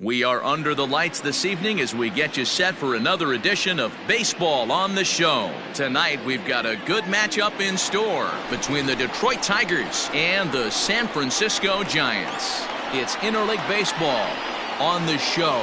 We are under the lights this evening as we get you set for another edition of Baseball on the Show. Tonight, we've got a good matchup in store between the Detroit Tigers and the San Francisco Giants. It's interleague baseball on the Show.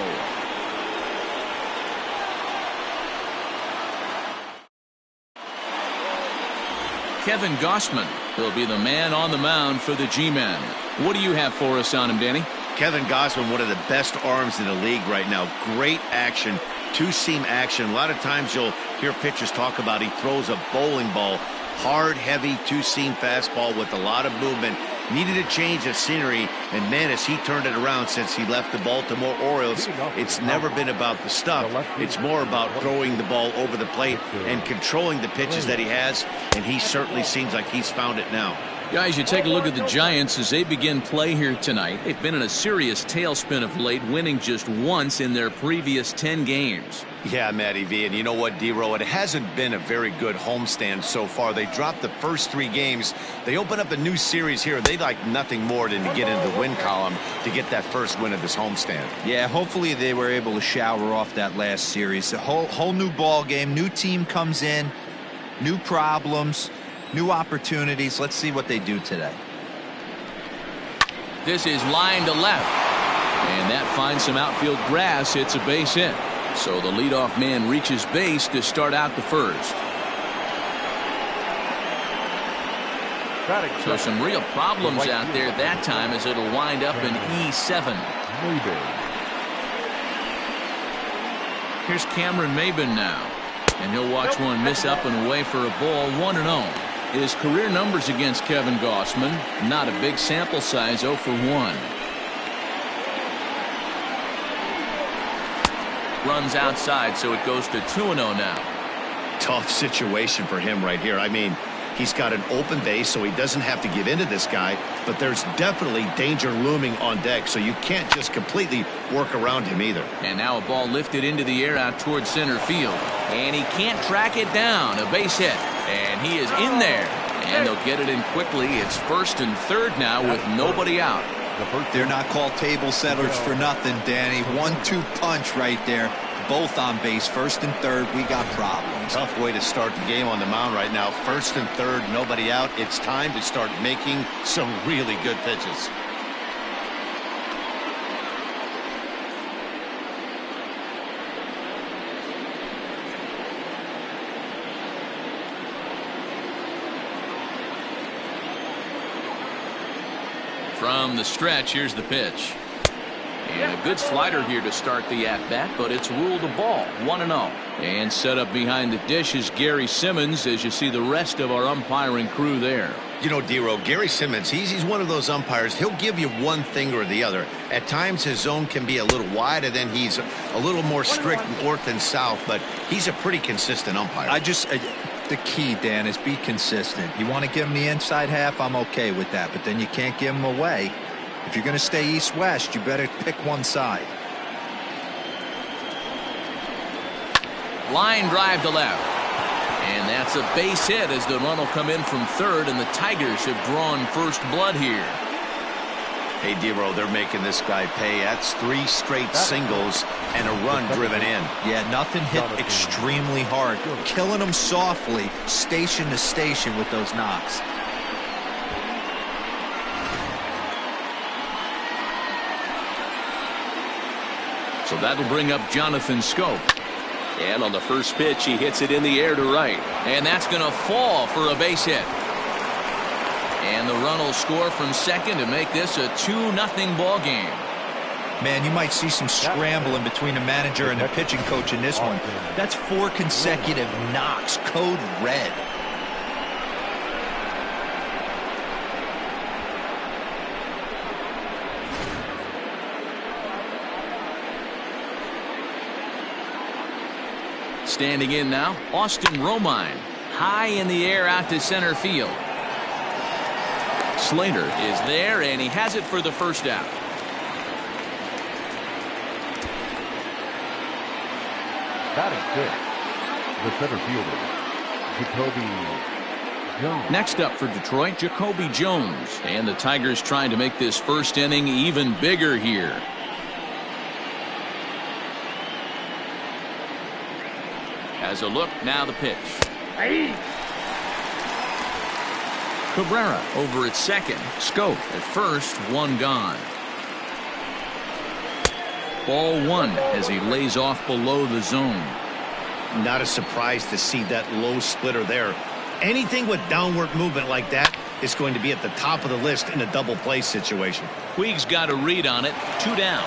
Kevin Gausman will be the man on the mound for the G-Men. What do you have for us on him, Danny? Kevin Gausman, one of the best arms in the league right now. Great action, two-seam action. A lot of times you'll hear pitchers talk about he throws a bowling ball. Hard, heavy, two-seam fastball with a lot of movement. Needed a change of scenery, and man, as he turned it around since he left the Baltimore Orioles, it's never been about the stuff. It's more about throwing the ball over the plate and controlling the pitches that he has, and he certainly seems like he's found it now. Guys, you take a look at the Giants as they begin play here tonight. They've been in a serious tailspin of late, winning just once in their previous 10 games. Yeah, Matty V, and you know what, D-Row, it hasn't been a very good homestand so far. They dropped the first 3 games. They open up a new series here. They'd like nothing more than to get into the win column to get that first win of this homestand. Yeah, hopefully they were able to shower off that last series. A whole new ball game, new team comes in, new problems, new opportunities. Let's see what they do today. This is line to left, and that finds some outfield grass. It's a base hit. So the leadoff man reaches base to start out the first. So some real problems out there that time as it'll wind up in E7. Here's Cameron Maybin now. And he'll watch one miss up and away for a ball, 1-0. His career numbers against Kevin Gausman, not a big sample size, 0 for 1. Runs outside, so it goes to 2-0 now. Tough situation for him right here. I mean, he's got an open base, so he doesn't have to give in to this guy, but there's definitely danger looming on deck, so you can't just completely work around him either. And now a ball lifted into the air out towards center field. And he can't track it down. A base hit. And he is in there. And they'll get it in quickly. It's first and third now with nobody out. They're not called table setters for nothing, Danny. 1-2 punch right there. Both on base, first and third. We got problems. Tough way to start the game on the mound right now. First and third, nobody out. It's time to start making some really good pitches. From the stretch, here's the pitch. And a good slider here to start the at-bat, but it's ruled a ball, 1-0. And set up behind the dish is Gary Simmons as you see the rest of our umpiring crew there. You know, D-Row, Gary Simmons, he's one of those umpires. He'll give you one thing or the other. At times his zone can be a little wide, and then he's a little more strict north and south, but he's a pretty consistent umpire. The key, Dan, is be consistent. You want to give him the inside half, I'm okay with that, but then you can't give him away. If you're going to stay east-west, you better pick one side. Line drive to left. And that's a base hit as the run will come in from third, and the Tigers have drawn first blood here. Hey, D-Row, they're making this guy pay. That's 3 straight singles and a run driven in. Yeah, nothing hit extremely hard. Killing them softly, station to station with those knocks. So that'll bring up Jonathan Scope. And on the first pitch, he hits it in the air to right. And that's going to fall for a base hit. And the run will score from second to make this a 2-0 ball game. Man, you might see some scrambling between the manager and the pitching coach in this one. That's 4 consecutive knocks, code red. Standing in now, Austin Romine. High in the air out to center field. Slater is there, and he has it for the first out. Batting fifth, the center fielder, Jacoby Jones. Next up for Detroit, Jacoby Jones. And the Tigers trying to make this first inning even bigger here. has a look. Now the pitch. Cabrera over at second. Scope at first. One gone. Ball one as he lays off below the zone. Not a surprise to see that low splitter there. Anything with downward movement like that is going to be at the top of the list in a double play situation. Puig's got a read on it. 2 down.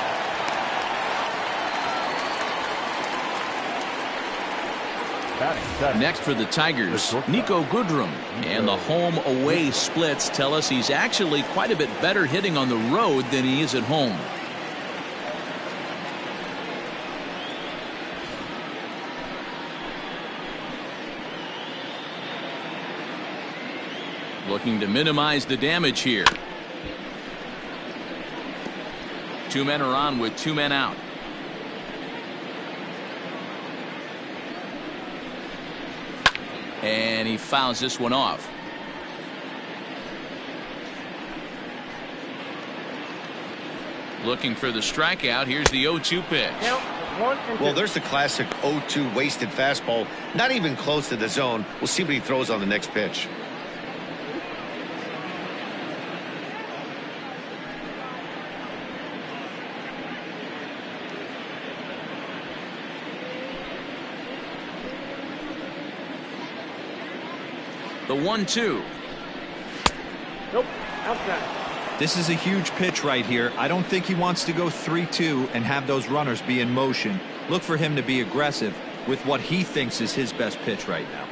Next for the Tigers, Nico Goodrum. And the home-away splits tell us he's actually quite a bit better hitting on the road than he is at home. Looking to minimize the damage here. 2 men are on with 2 men out. And he fouls this one off. Looking for the strikeout. Here's the 0-2 pitch. Well, there's the classic 0-2 wasted fastball. Not even close to the zone. We'll see what he throws on the next pitch. The 1-2. Nope, outside. This is a huge pitch right here. I don't think he wants to go 3-2 and have those runners be in motion. Look for him to be aggressive with what he thinks is his best pitch right now.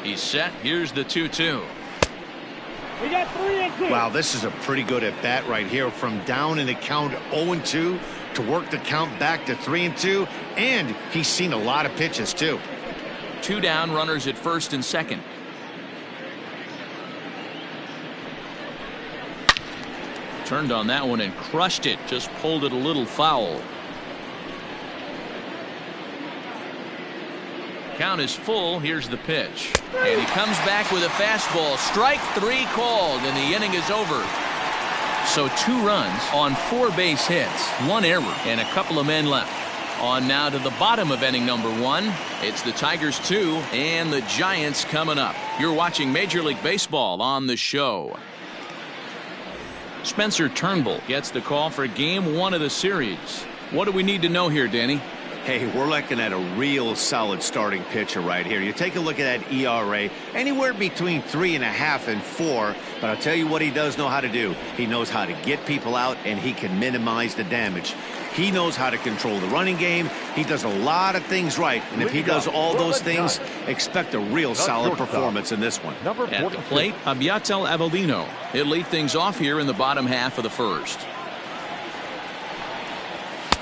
He's set. Here's the 2-2. We got 3-2. Wow, this is a pretty good at bat right here. From down in the count 0-2 to work the count back to 3-2, and he's seen a lot of pitches too. 2 down, runners at first and second. Turned on that one and crushed it. Just pulled it a little foul. Count is full. Here's the pitch. And he comes back with a fastball. Strike 3 called, and the inning is over. So 2 runs on 4 base hits, 1 error, and a couple of men left. On now to the bottom of inning number 1. It's the Tigers 2 and the Giants coming up. You're watching Major League Baseball on the show. Spencer Turnbull gets the call for game 1 of the series. What do we need to know here, Danny? Hey, we're looking at a real solid starting pitcher right here. You take a look at that ERA, anywhere between 3.5 and 4. But I'll tell you what he does know how to do. He knows how to get people out, and he can minimize the damage. He knows how to control the running game. He does a lot of things right. And if he does all those things, expect a real solid performance in this one. At the plate, Abiatel Avellino. He'll lead things off here in the bottom half of the first.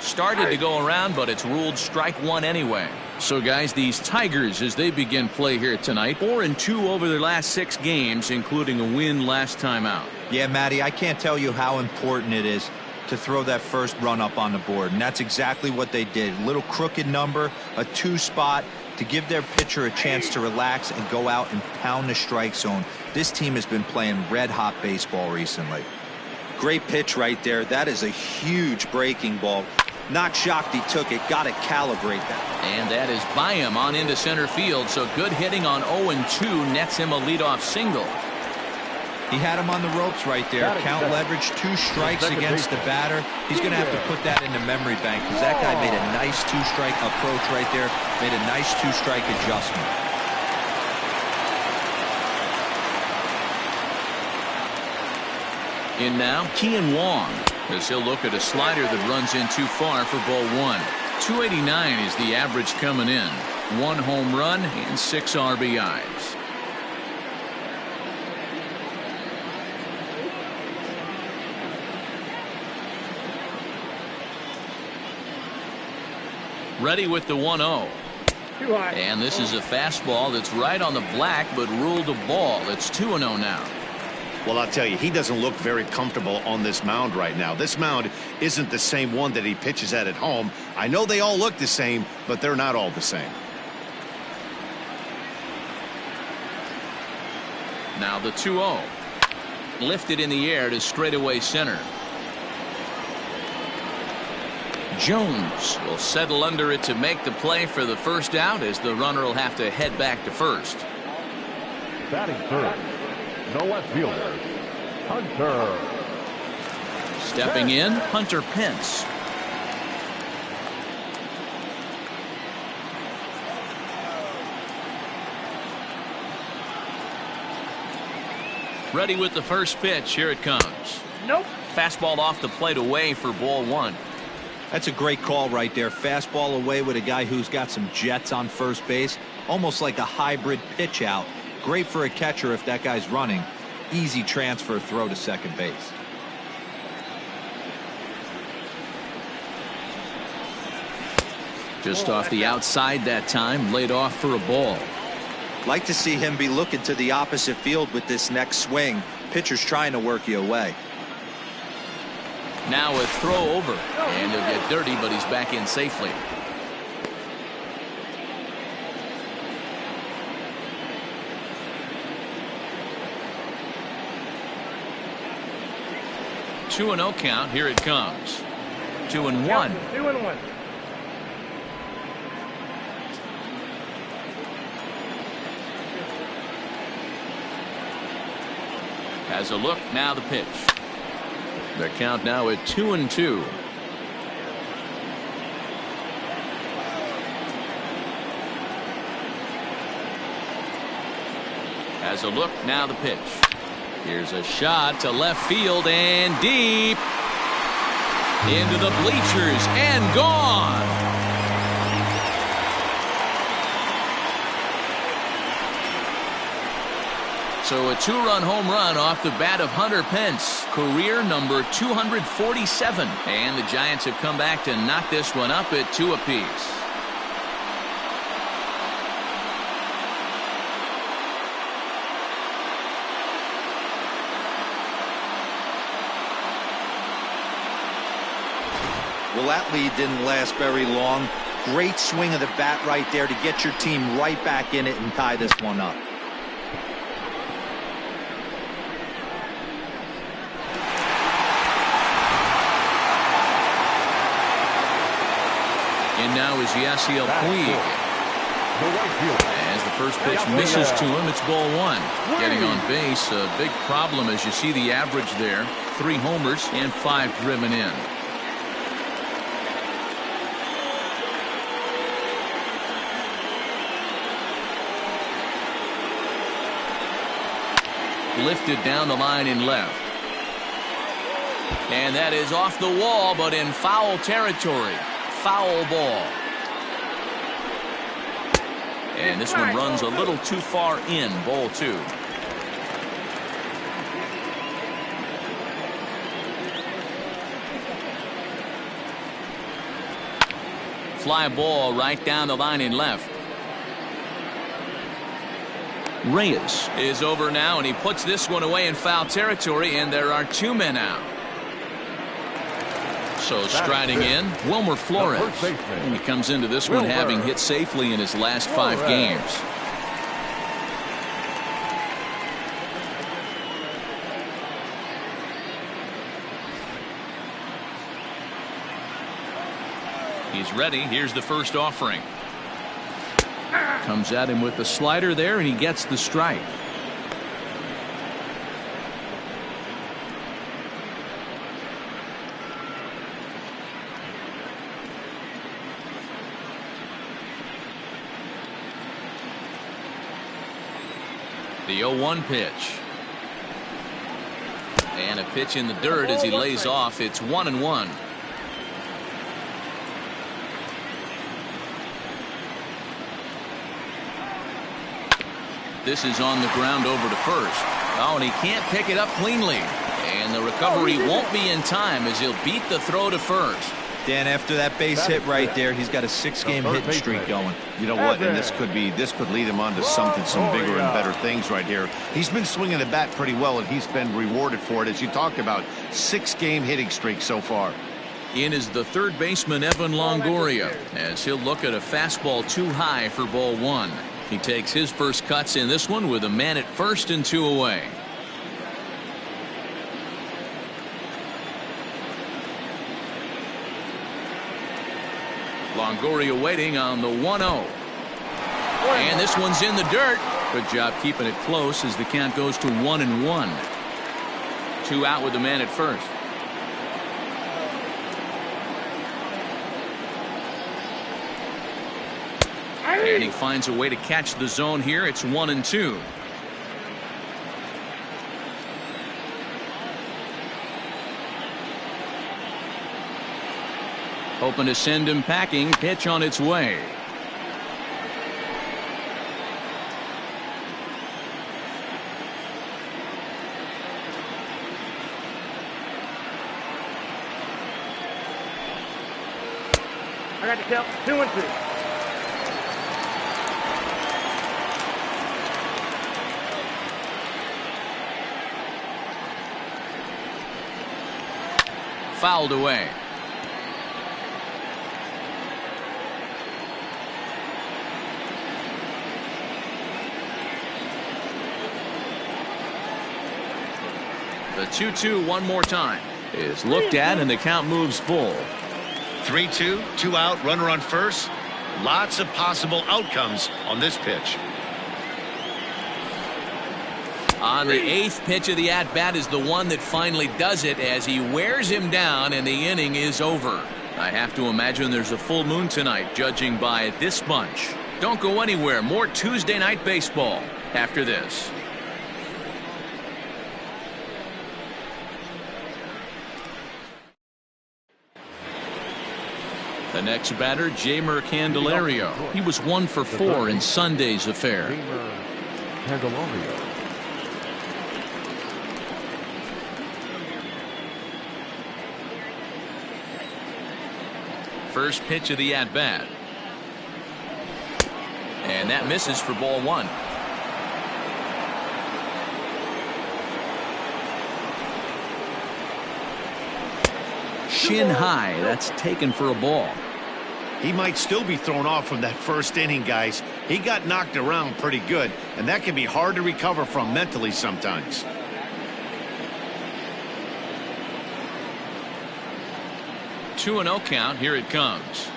Started to go around, but it's ruled strike 1 anyway. So guys, these Tigers, as they begin play here tonight, 4-2 over their last 6 games, including a win last time out. Yeah, Matty, I can't tell you how important it is to throw that first run up on the board, and that's exactly what they did. A little crooked number, a 2 spot to give their pitcher a chance to relax and go out and pound the strike zone. This team has been playing red-hot baseball recently. Great pitch right there. That is a huge breaking ball. Not shocked he took it. Got to calibrate that. And that is by him on into center field. So good hitting on 0-2 nets him a leadoff single. He had him on the ropes right there. Count leverage, 2 strikes against the batter. He's going to have to put that in the memory bank because that guy made a nice 2-strike approach right there. Made a nice 2-strike adjustment. In now, Kian Wong, as he'll look at a slider that runs in too far for ball 1. 289 is the average coming in. 1 home run and 6 RBIs. Ready with the 1-0. And this is a fastball that's right on the black, but ruled a ball. It's 2-0 now. Well, I'll tell you, he doesn't look very comfortable on this mound right now. This mound isn't the same one that he pitches at home. I know they all look the same, but they're not all the same. Now the 2-0. Lifted in the air to straightaway center. Jones will settle under it to make the play for the first out, as the runner will have to head back to first. Batting third, no left fielder, Hunter. Stepping in, Hunter Pence. Ready with the first pitch. Here it comes. Nope. Fastball off the plate away for ball one. That's a great call right there. Fastball away with a guy who's got some jets on first base. Almost like a hybrid pitch out. Great for a catcher if that guy's running. Easy transfer throw to second base. Just off the outside that time. Laid off for a ball. Like to see him be looking to the opposite field with this next swing. Pitcher's trying to work you away. Now a throw over, and he'll get dirty, but he's back in safely. Two and 0 count. Here it comes. 2-1. 2-1. Has a look. Now the pitch. The count now at 2-2. Has a look. Now the pitch. Here's a shot to left field and deep into the bleachers and gone. So a two-run home run off the bat of Hunter Pence, career number 247. And the Giants have come back to knock this one up at 2 apiece. Well, that lead didn't last very long. Great swing of the bat right there to get your team right back in it and tie this one up. And now is Yasiel Puig. As the first pitch misses to him, it's ball one. Getting on base, a big problem as you see the average there. 3 homers and 5 driven in. Lifted down the line in left. And that is off the wall, but in foul territory. Foul ball. And this one runs a little too far in. Ball 2. Fly ball right down the line in left. Reyes is over now, and he puts this one away in foul territory, and there are 2 men out. So striding in, Wilmer Flores. And he comes into this one having hit safely in his last 5 games. He's ready. Here's the first offering. Comes at him with the slider there, and he gets the strike. The 0-1 pitch. And a pitch in the dirt as he lays off. It's 1-1. This is on the ground over to first. Oh, and he can't pick it up cleanly. And the recovery won't be in time as he'll beat the throw to first. Dan, after that base hit right there, he's got a 6-game hitting streak going. You know what? And this could lead him on to some bigger and better things right here. He's been swinging the bat pretty well, and he's been rewarded for it, as you talked about. 6-game hitting streak so far. In is the third baseman, Evan Longoria, as he'll look at a fastball too high for ball 1. He takes his first cuts in this one with a man at first and 2 away. Longoria waiting on the 1-0. And this one's in the dirt. Good job keeping it close as the count goes to 1-1. 2 out with the man at first. And he finds a way to catch the zone here. It's 1-2. Hoping to send him packing. Pitch on its way. I got to count 2-2. Fouled away. The 2-2 one more time is looked at, and the count moves full. 3-2, 2 out, runner on first. Lots of possible outcomes on this pitch. On the 8th pitch of the at-bat is the one that finally does it as he wears him down, and the inning is over. I have to imagine there's a full moon tonight, judging by this bunch. Don't go anywhere. More Tuesday night baseball after this. The next batter, Jeimer Candelario. He was 1 for 4 in Sunday's affair. Candelario. First pitch of the at-bat. And that misses for ball 1. Shin high. That's taken for a ball. He might still be thrown off from that first inning, guys. He got knocked around pretty good, and that can be hard to recover from mentally sometimes. Two and 0 count. Here it comes.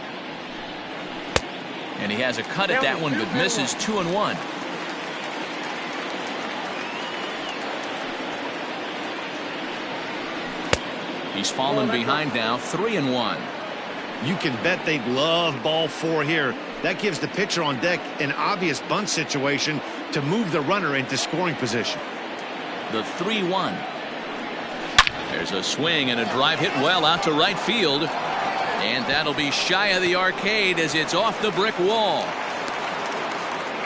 And he has a cut at that one, but misses. 2-1. He's fallen behind now. 3-1. You can bet they'd love ball 4 here. That gives the pitcher on deck an obvious bunt situation to move the runner into scoring position. The 3-1. There's a swing and a drive hit well out to right field. And that'll be shy of the arcade as it's off the brick wall.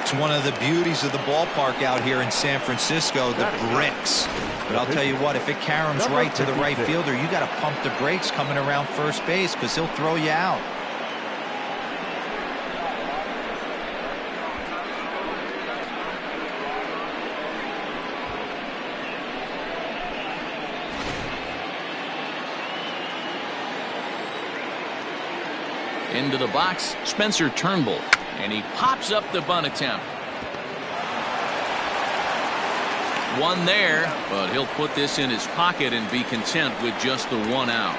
It's one of the beauties of the ballpark out here in San Francisco, the bricks. But I'll tell you what, if it caroms right to the right fielder, you got to pump the brakes coming around first base because he'll throw you out. Into the box, Spencer Turnbull, and he pops up the bunt attempt. One there, but he'll put this in his pocket and be content with just the 1 out.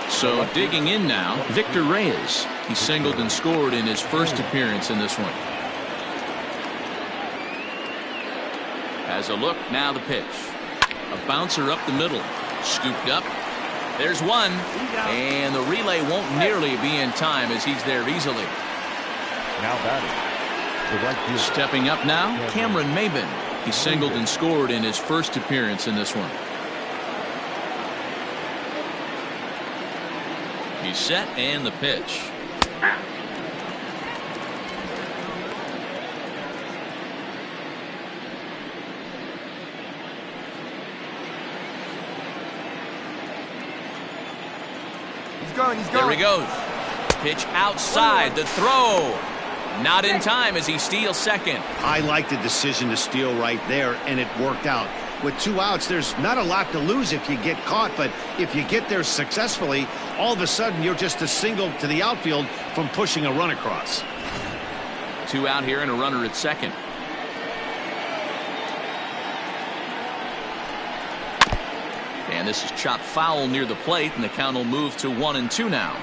So digging in now, Victor Reyes. He singled and scored in his first appearance in this one. Has a look, now the pitch. A bouncer up the middle, scooped up. There's one, and the relay won't nearly be in time as he's there easily. Now batting, the right fielder. Stepping up now, Cameron Maybin. He singled and scored in his first appearance in this one. He's set, and the pitch. There he goes. Pitch outside. The throw. Not in time as he steals second. I like the decision to steal right there, and it worked out. With 2 outs, there's not a lot to lose if you get caught, but if you get there successfully, all of a sudden you're just a single to the outfield from pushing a run across. 2 out here and a runner at second. And this is chopped foul near the plate, and the count will move to 1-2 now.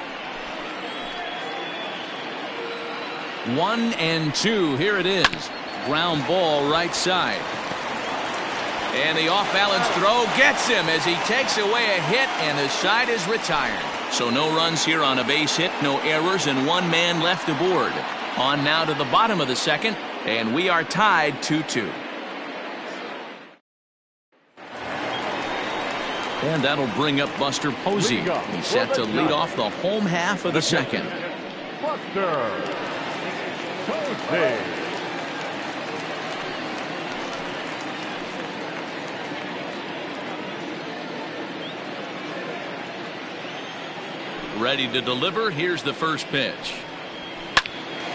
1-2. Here it is. Ground ball right side. And the off-balance throw gets him as he takes away a hit, and the side is retired. So no runs here on a base hit, no errors, and one man left aboard. On now to the bottom of the second, and we are tied 2-2. And that'll bring up Buster Posey. He's set to lead off the home half of the second. Buster Posey. Ready to deliver. Here's the first pitch.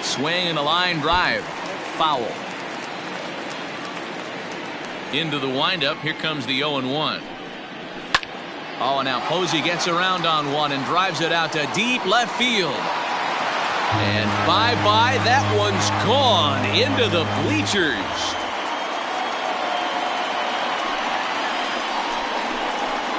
Swing and a line drive. Foul. Into the windup. Here comes the 0-1. Oh, and now Posey gets around on one and drives it out to deep left field. And bye-bye. That one's gone into the bleachers.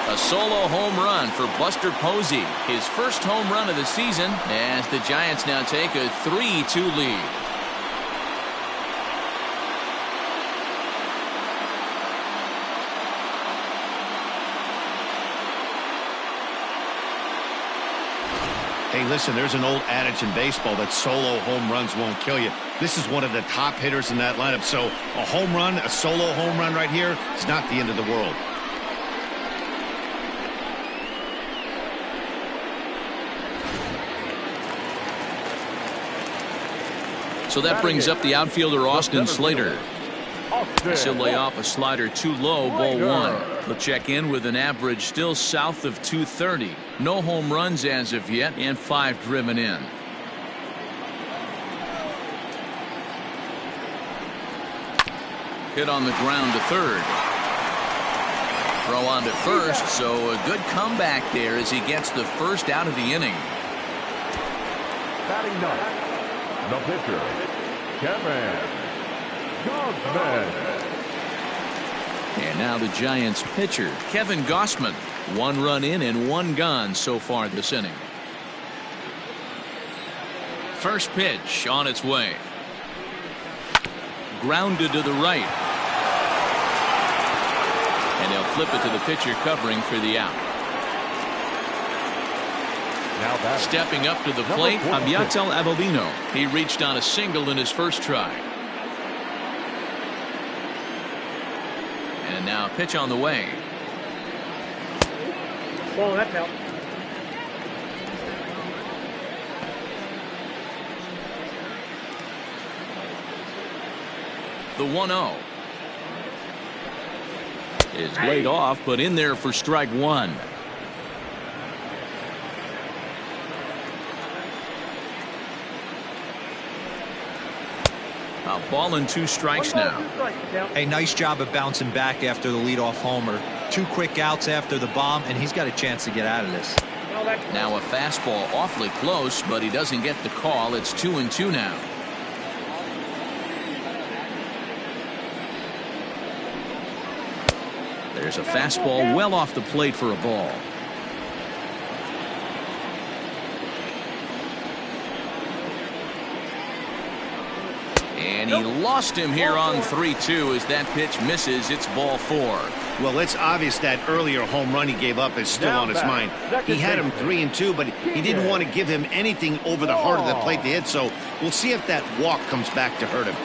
A solo home run for Buster Posey. His first home run of the season as the Giants now take a 3-2 lead. Hey, listen, there's an old adage in baseball that solo home runs won't kill you. This is one of the top hitters in that lineup. So a home run, a solo home run right here is not the end of the world. So that brings up the outfielder Austin Slater. He'll lay off a slider too low, ball one. He'll check in with an average still south of 230. No home runs as of yet, and 5 driven in. Hit on the ground to third. Throw on to first, so a good comeback there as he gets the first out of the inning. Batting ninth, the pitcher, Kevin Gausman. And now the Giants pitcher, Kevin Gausman. 1 run in and 1 gone so far this inning. First pitch on its way. Grounded to the right. And they'll flip it to the pitcher covering for the out. Now stepping up to the plate, Abiatel Avelino. He reached on a single in his first try. And now a pitch on the way. Ball, that's out. The 1-0 is laid off, but in there for strike one. A ball and 2 strikes now. Hey, nice job of bouncing back after the leadoff homer. 2 quick outs after the bomb, and he's got a chance to get out of this. Now a fastball awfully close, but he doesn't get the call. It's 2-2 now. There's a fastball well off the plate for a ball. And he lost him here on 3-2 as that pitch misses. It's ball 4. Well, it's obvious that earlier home run he gave up is still on his mind. He had him 3-2, but he didn't want to give him anything over the heart of the plate to hit, so we'll see if that walk comes back to hurt him.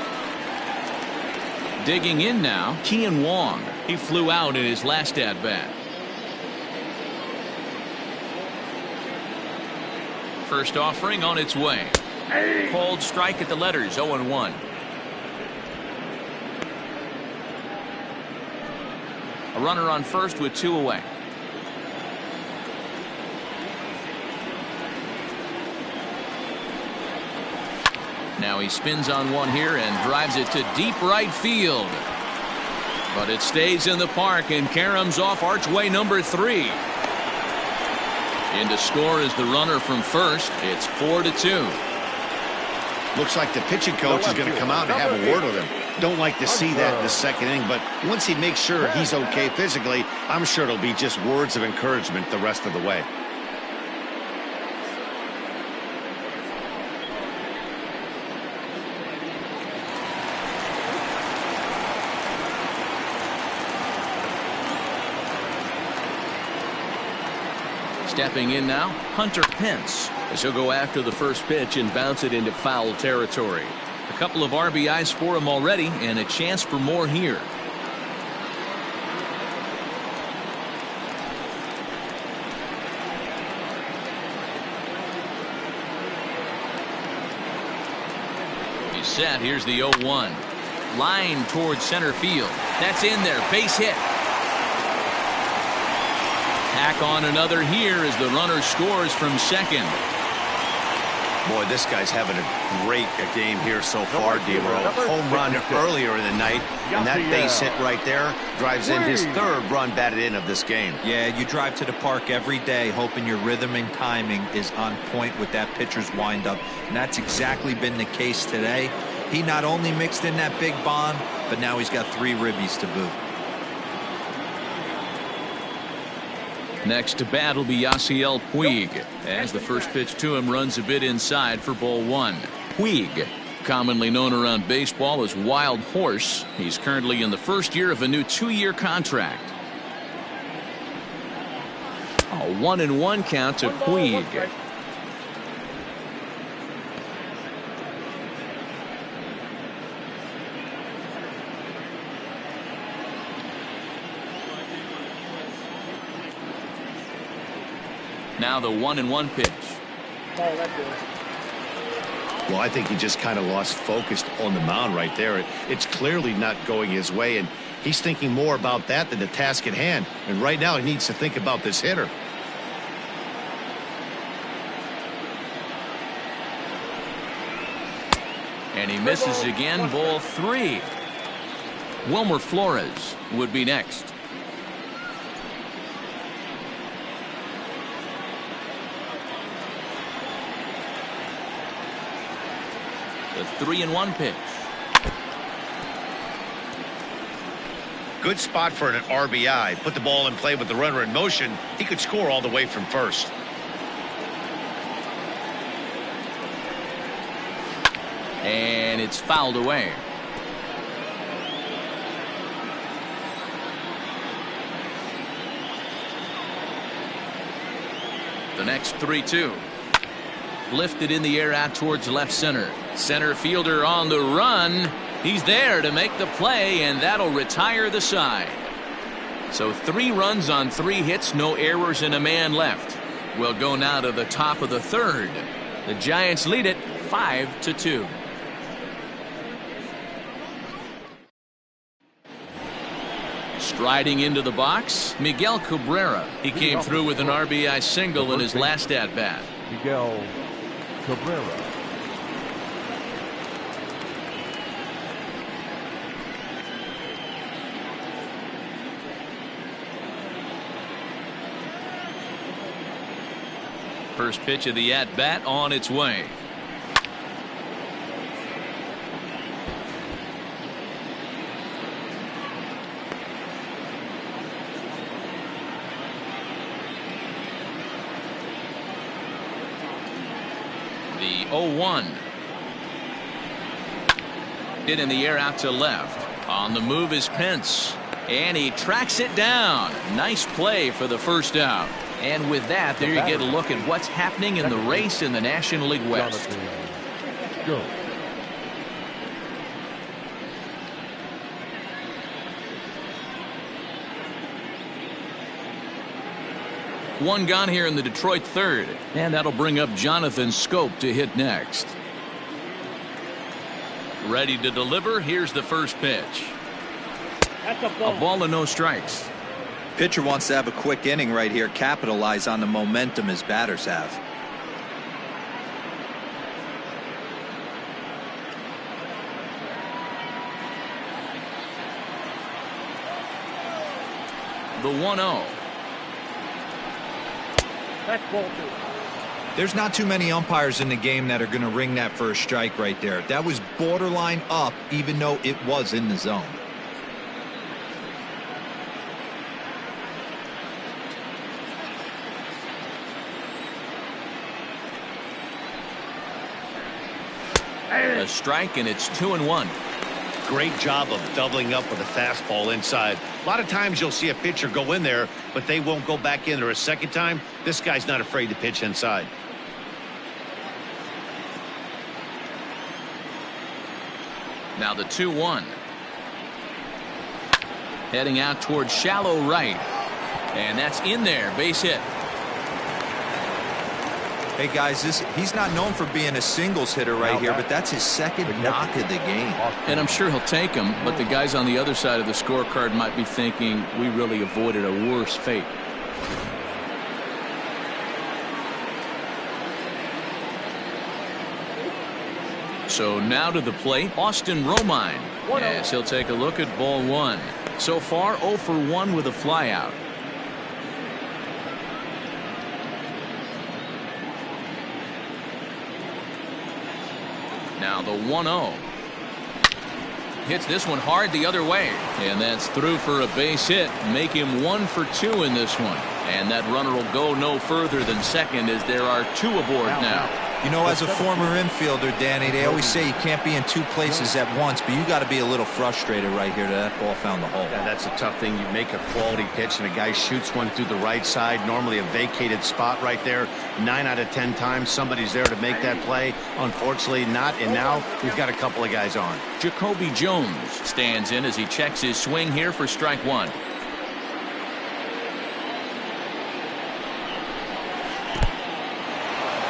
Digging in now, Kian Wong. He flew out in his last at-bat. First offering on its way. Called strike at the letters, 0-1. A runner on first with 2 away. Now he spins on one here and drives it to deep right field. But it stays in the park and caroms off archway number 3. In to score is the runner from first. It's 4-2. Looks like the pitching coach is going to come out and have a word with him. Don't like to see that in the second inning, but once he makes sure he's okay physically, I'm sure it'll be just words of encouragement the rest of the way. Stepping in now, Hunter Pence. As he'll go after the first pitch and bounce it into foul territory. A couple of RBIs for him already, and a chance for more here. He's set. Here's the 0-1. Line towards center field. That's in there. Base hit. Tack on another here as the runner scores from second. Boy, this guy's having a great game here so far, D-Row. Home run earlier in the night, and that base hit right there drives in his third run batted in of this game. Yeah, you drive to the park every day hoping your rhythm and timing is on point with that pitcher's windup, and that's exactly been the case today. He not only mixed in that big bomb, but now he's got 3 ribbies to boot. Next to bat will be Yasiel Puig, as the first pitch to him runs a bit inside for ball 1. Puig, commonly known around baseball as Wild Horse. He's currently in the first year of a new 2-year contract. A 1-1 count to Puig. Now the 1-1 pitch. Well, I think he just kind of lost focus on the mound right there. It's clearly not going his way, and he's thinking more about that than the task at hand. And right now he needs to think about this hitter. And he misses again. Ball 3. Wilmer Flores would be next. The 3-1 pitch. Good spot for an RBI. Put the ball in play with the runner in motion. He could score all the way from first. And it's fouled away. The next 3-2. Lifted in the air out towards left center. Center fielder on the run. He's there to make the play, and that'll retire the side. So 3 runs on 3 hits, no errors, and a man left. We'll go now to the top of the 3rd. The Giants lead it 5-2. Striding into the box, Miguel Cabrera. He came through with an RBI single in his last at-bat. Miguel Cabrera. First pitch of the at-bat on its way. The 0-1. Hit in the air out to left. On the move is Pence. And he tracks it down. Nice play for the first out. And with that, there you get a look at what's happening in the race in the National League West. Go. One gone here in the Detroit 3rd. And that'll bring up Jonathan Scope to hit next. Ready to deliver. Here's the first pitch. That's a ball. A ball and no strikes. Pitcher wants to have a quick inning right here, capitalize on the momentum his batters have. The 1-0. That's ball 2. There's not too many umpires in the game that are going to ring that for a strike right there. That was borderline up, even though it was in the zone. A strike, and it's 2-1. great job of doubling up with a fastball inside. A lot of times you'll see a pitcher go in there, but they won't go back in there a second time. This guy's not afraid to pitch inside. Now the 2-1. Heading out towards shallow right. And that's in there. Base hit. Hey, guys, he's not known for being a singles hitter right here, but that's his second knock of the game. And I'm sure he'll take him, but the guys on the other side of the scorecard might be thinking we really avoided a worse fate. So now to the plate, Austin Romine, as he'll take a look at ball one. So far, 0 for 1 with a flyout. Now the 1-0. Hits this one hard the other way. And that's through for a base hit. Make him 1 for 2 in this one. And that runner will go no further than second as there are 2 aboard now. You know, as a former infielder, Danny, they always say you can't be in 2 places at once, but you got to be a little frustrated right here that ball found the hole. Yeah, that's a tough thing. You make a quality pitch and a guy shoots one through the right side, normally a vacated spot right there. 9 out of 10 times somebody's there to make that play. Unfortunately not, and now we've got a couple of guys on. Jacoby Jones stands in as he checks his swing here for strike 1.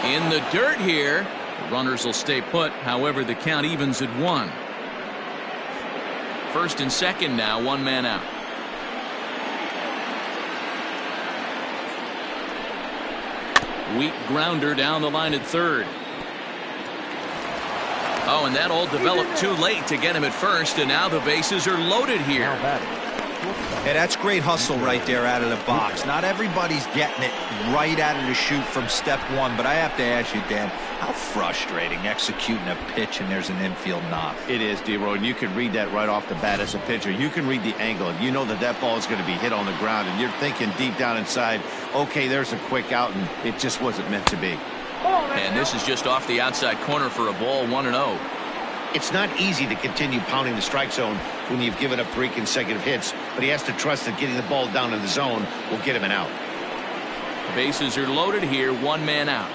In the dirt here. The runners will stay put. However, the count evens at 1. First and second now, 1 man out. Weak grounder down the line at third. Oh, and that all developed too late to get him at first, and now the bases are loaded here. Hey, that's great hustle right there out of the box. Not everybody's getting it right out of the chute from step 1, but I have to ask you, Dan, how frustrating executing a pitch and there's an infield knock. It is, D-Roy, and you can read that right off the bat as a pitcher. You can read the angle. You know that that ball is going to be hit on the ground, and you're thinking deep down inside, okay, there's a quick out, and it just wasn't meant to be. And this is just off the outside corner for a ball, 1-0. It's not easy to continue pounding the strike zone when you've given up 3 consecutive hits, but he has to trust that getting the ball down in the zone will get him an out. Bases are loaded here, 1 man out.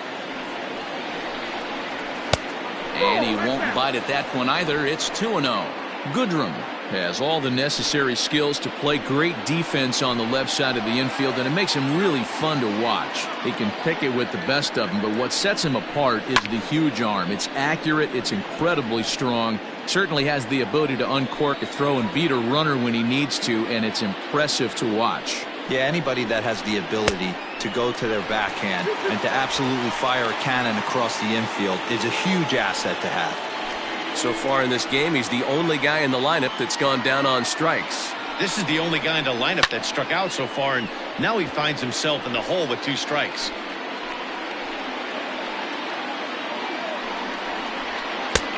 And he won't bite at that one either. It's 2-0. Goodrum has all the necessary skills to play great defense on the left side of the infield, and it makes him really fun to watch. He can pick it with the best of them, but what sets him apart is the huge arm. It's accurate, it's incredibly strong, certainly has the ability to uncork a throw and beat a runner when he needs to, and it's impressive to watch. Yeah, anybody that has the ability to go to their backhand and to absolutely fire a cannon across the infield is a huge asset to have. So far in this game, he's the only guy in the lineup that's gone down on strikes. This is the only guy in the lineup that struck out so far, and now he finds himself in the hole with 2 strikes.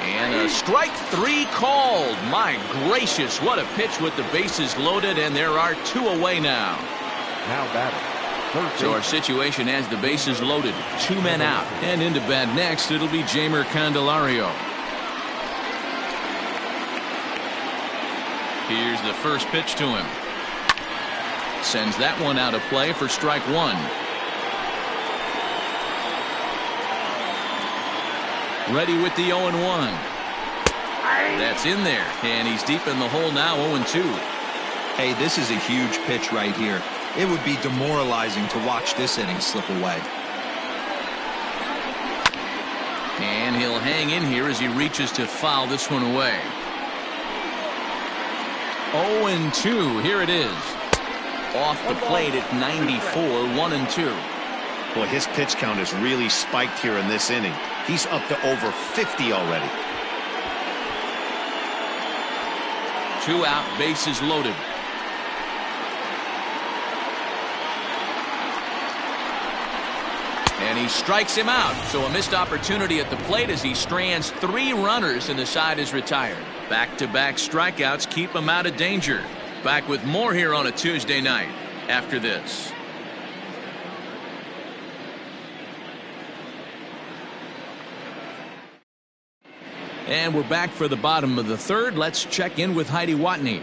And a strike 3 called. My gracious, what a pitch with the bases loaded, and there are 2 away now. Now batting. So our situation has the bases loaded, 2 men out, and into bat next, it'll be Jeimer Candelario. Here's the first pitch to him. Sends that one out of play for strike 1. Ready with the 0-1. That's in there, and he's deep in the hole now, 0-2. Hey, this is a huge pitch right here. It would be demoralizing to watch this inning slip away. And he'll hang in here as he reaches to foul this one away. 0-2. Here it is. Off the plate at 94, 1-2. Boy, his pitch count has really spiked here in this inning. He's up to over 50 already. 2 out, bases loaded. And he strikes him out. So a missed opportunity at the plate as he strands 3 runners and the side is retired. Back-to-back strikeouts keep him out of danger. Back with more here on a Tuesday night after this. And we're back for the bottom of the third. Let's check in with Heidi Watney.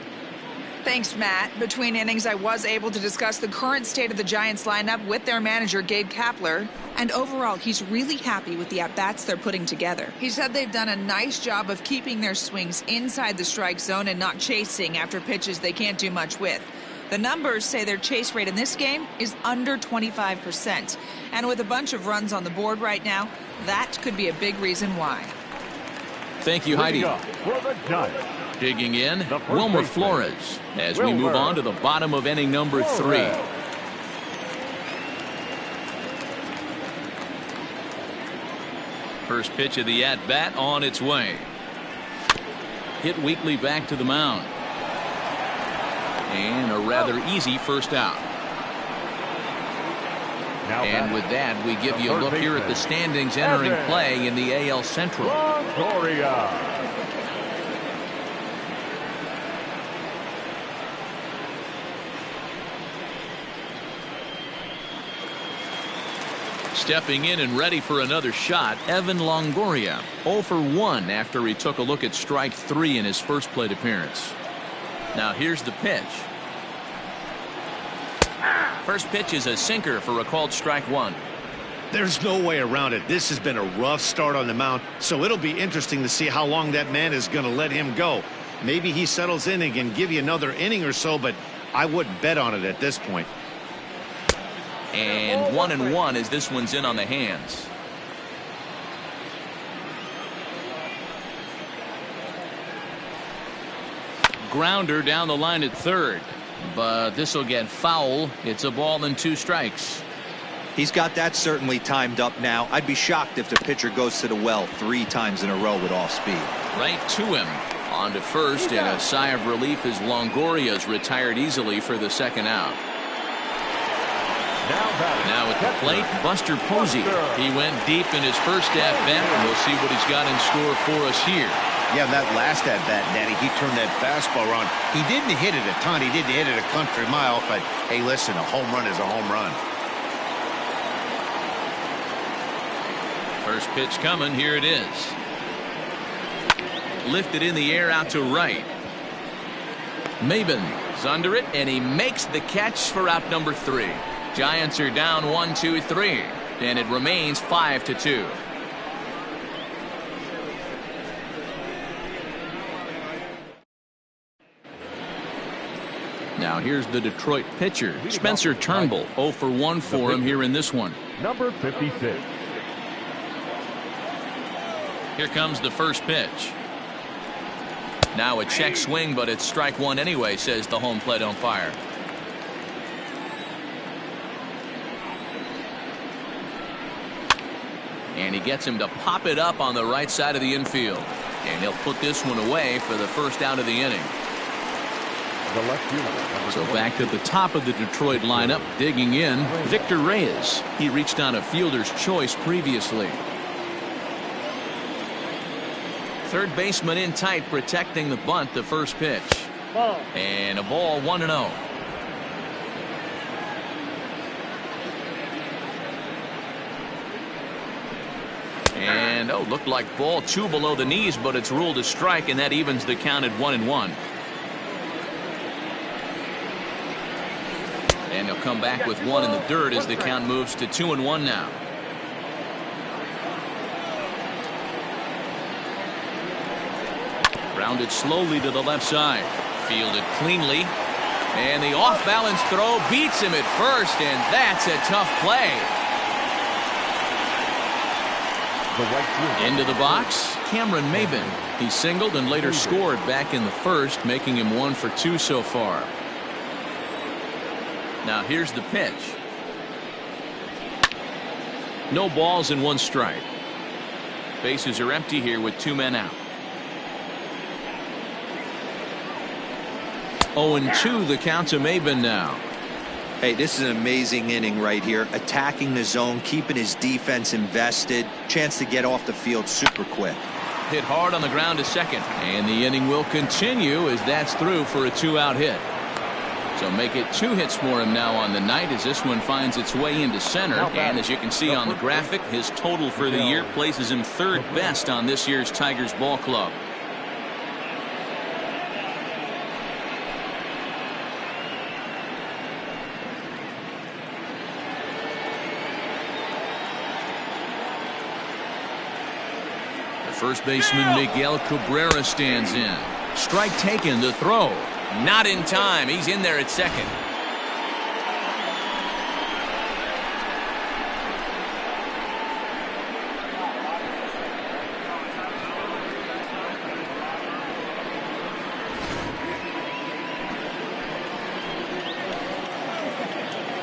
Thanks, Matt. Between innings, I was able to discuss the current state of the Giants lineup with their manager, Gabe Kapler. And overall, he's really happy with the at-bats they're putting together. He said they've done a nice job of keeping their swings inside the strike zone and not chasing after pitches they can't do much with. The numbers say their chase rate in this game is under 25%. And with a bunch of runs on the board right now, that could be a big reason why. Thank you, Heidi. For the Giants, Digging in, Wilmer Flores, as we move on to the bottom of inning number 3. First pitch of the at-bat on its way. Hit weakly back to the mound. And a rather easy first out. And with that, we give you a look here at the standings entering play in the AL Central. Longoria. Stepping in and ready for another shot, Evan Longoria, 0 for 1 after he took a look at strike 3 in his first plate appearance. Now here's the pitch. First pitch is a sinker for a called strike 1. There's no way around it. This has been a rough start on the mound, so it'll be interesting to see how long that man is going to let him go. Maybe he settles in and can give you another inning or so, but I wouldn't bet on it at this point. And 1-1 as this one's in on the hands. Grounder down the line at third, but this will get foul. It's a ball and 2 strikes. He's got that certainly timed up now. I'd be shocked if the pitcher goes to the well 3 times in a row with off speed. Right to him. On to first, and a sigh of relief as Longoria's retired easily for the second out. Now at the plate, Buster Posey. He went deep in his first at-bat, and we'll see what he's got in store for us here. Yeah, that last at-bat, Daddy, he turned that fastball around. He didn't hit it a ton. He didn't hit it a country mile, but, hey, listen, a home run is a home run. First pitch coming. Here it is. Lifted in the air out to right. Maben's under it, and he makes the catch for out number 3. Giants are down 1-2-3, and it remains 5-2. Now here's the Detroit pitcher, Spencer Turnbull. 0 for 1 for him here in this one. Number 56. Here comes the first pitch. Now a check swing, but it's strike 1 anyway, says the home plate umpire. And he gets him to pop it up on the right side of the infield. And he'll put this one away for the first out of the inning. The left fielder. So back to the top of the Detroit lineup, digging in, Victor Reyes. He reached on a fielder's choice previously. Third baseman in tight, protecting the bunt, the first pitch. Ball. And a ball, 1-0. And looked like ball 2 below the knees, but it's ruled a strike, and that evens the count at 1-1. And he'll come back with 1 in the dirt as the count moves to 2-1 now. Grounded slowly to the left side. Fielded cleanly. And the off-balance throw beats him at first, and that's a tough play. Into the box, Cameron Maben. He singled and later scored back in the first, making him 1 for 2 so far. Now here's the pitch. No balls and 1 strike. Bases are empty here with 2 men out. 0-2 the count to Maben now. Hey, this is an amazing inning right here. Attacking the zone, keeping his defense invested. Chance to get off the field super quick. Hit hard on the ground to second. And the inning will continue as that's through for a 2-out hit. So make it 2 hits for him now on the night as this one finds its way into center. And as you can see on the graphic, his total for the year places him 3rd best on this year's Tigers ball club. The first baseman Miguel Cabrera stands in. Strike taken, the throw. Not in time. He's in there at second.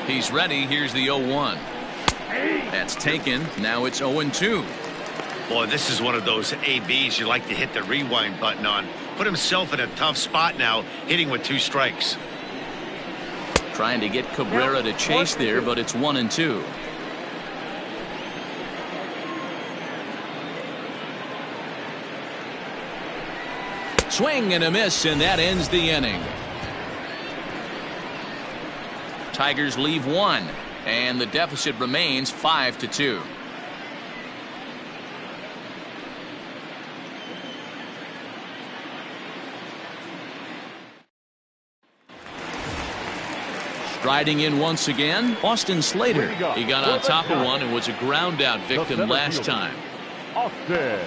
He's ready. Here's the 0-1. That's taken. Now it's 0-2. Boy, this is one of those ABs you like to hit the rewind button on. Put himself in a tough spot now, hitting with 2 strikes. Trying to get Cabrera to chase there, but it's 1-2. Swing and a miss, and that ends the inning. Tigers leave 1, and the deficit remains 5-2. Striding in once again, Austin Slater. He got on top of one and was a ground out victim last time. Austin.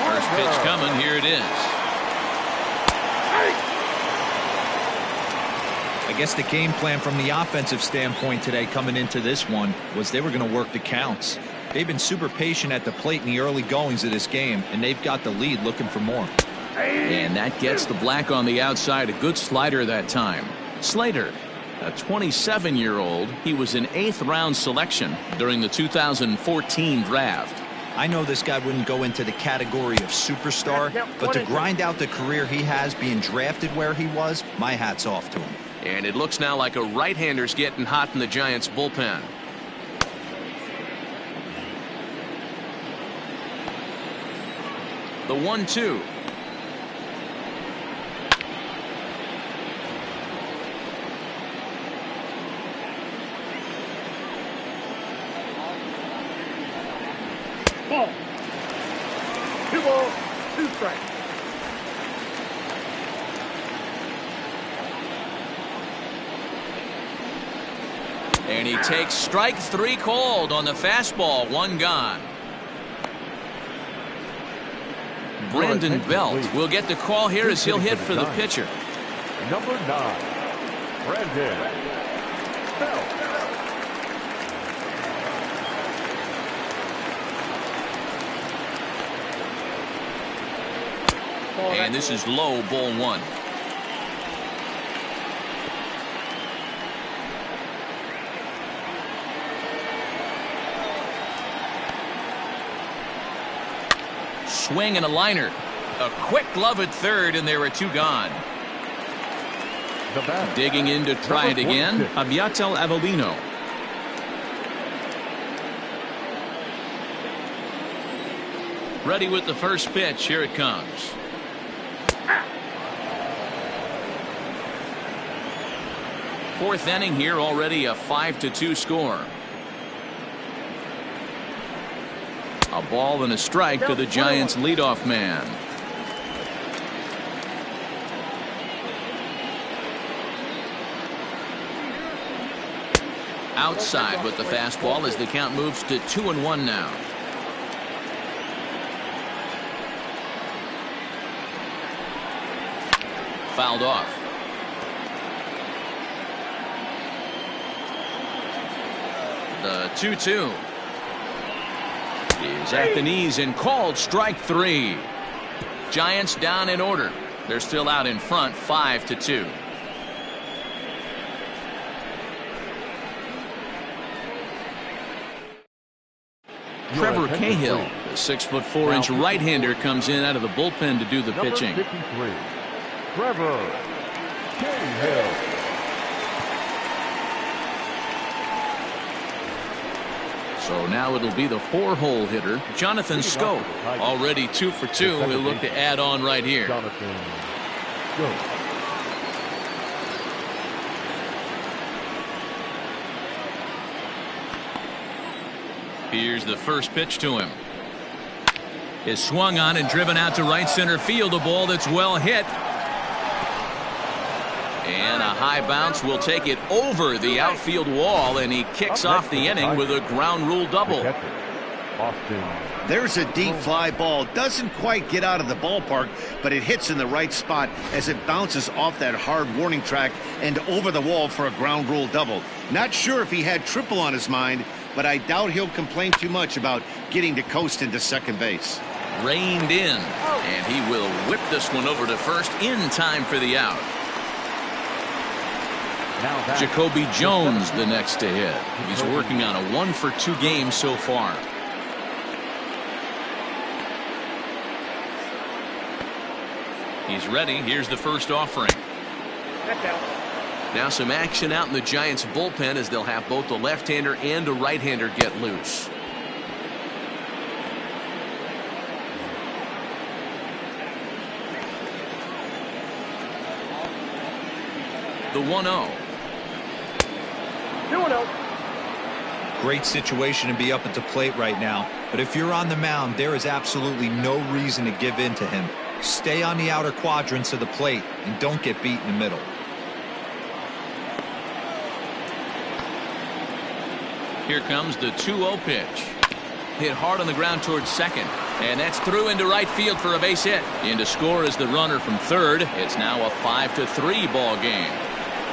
First pitch coming. Here it is. I guess the game plan from the offensive standpoint today coming into this one was they were going to work the counts. They've been super patient at the plate in the early goings of this game, and they've got the lead looking for more. And that gets the black on the outside. A good slider that time. Slater, a 27-year-old, he was an 8th round selection during the 2014 draft. I know this guy wouldn't go into the category of superstar, but to grind out the career he has being drafted where he was, my hat's off to him. And it looks now like a right-hander's getting hot in the Giants bullpen. The 1-2. Ball. 2 balls, 2 strikes. And he takes strike 3 called on the fastball. 1 gone. Brandon Belt will get the call here as he'll hit for the pitcher. Number 9, Brandon Belt. And this is low, ball 1. Swing and a liner. A quick glove at third, and there are 2 gone. Digging in to try it again, Aviatel Avellino. Ready with the first pitch. Here it comes. Fourth inning here, already a 5-2 score. A ball and a strike to the Giants leadoff man. Outside with the fastball as the count moves to 2-1 now. Fouled off. The 2-2 is at the knees and called strike 3. Giants down in order. They're still out in front 5-2. Trevor Cahill, the 6'4" right-hander, comes in out of the bullpen to do the pitching. 53, Trevor Cahill. So now it'll be the 4-hole hitter, Jonathan Scope. Already 2 for 2. He'll look to add on right here. Jonathan Scope. Here's the first pitch to him. Is swung on and driven out to right center field. A ball that's well hit. And a high bounce will take it over the outfield wall, and he kicks off the inning with a ground rule double. There's a deep fly ball. Doesn't quite get out of the ballpark, but it hits in the right spot as it bounces off that hard warning track and over the wall for a ground rule double. Not sure if he had triple on his mind, but I doubt he'll complain too much about getting to coast into second base. Reined in, and he will whip this one over to first in time for the out. Jacoby Jones the next to hit. He's working on a 1-for-2 game so far. He's ready. Here's the first offering. Now some action out in the Giants bullpen as they'll have both the left-hander and a right-hander get loose. The 1-0. 2-0. Great situation to be up at the plate right now, but if you're on the mound, there is absolutely no reason to give in to him. Stay on the outer quadrants of the plate and don't get beat in the middle. Here comes the 2-0 pitch. Hit hard on the ground towards second, and that's through into right field for a base hit. In to score is the runner from third. It's now a 5-3 ball game.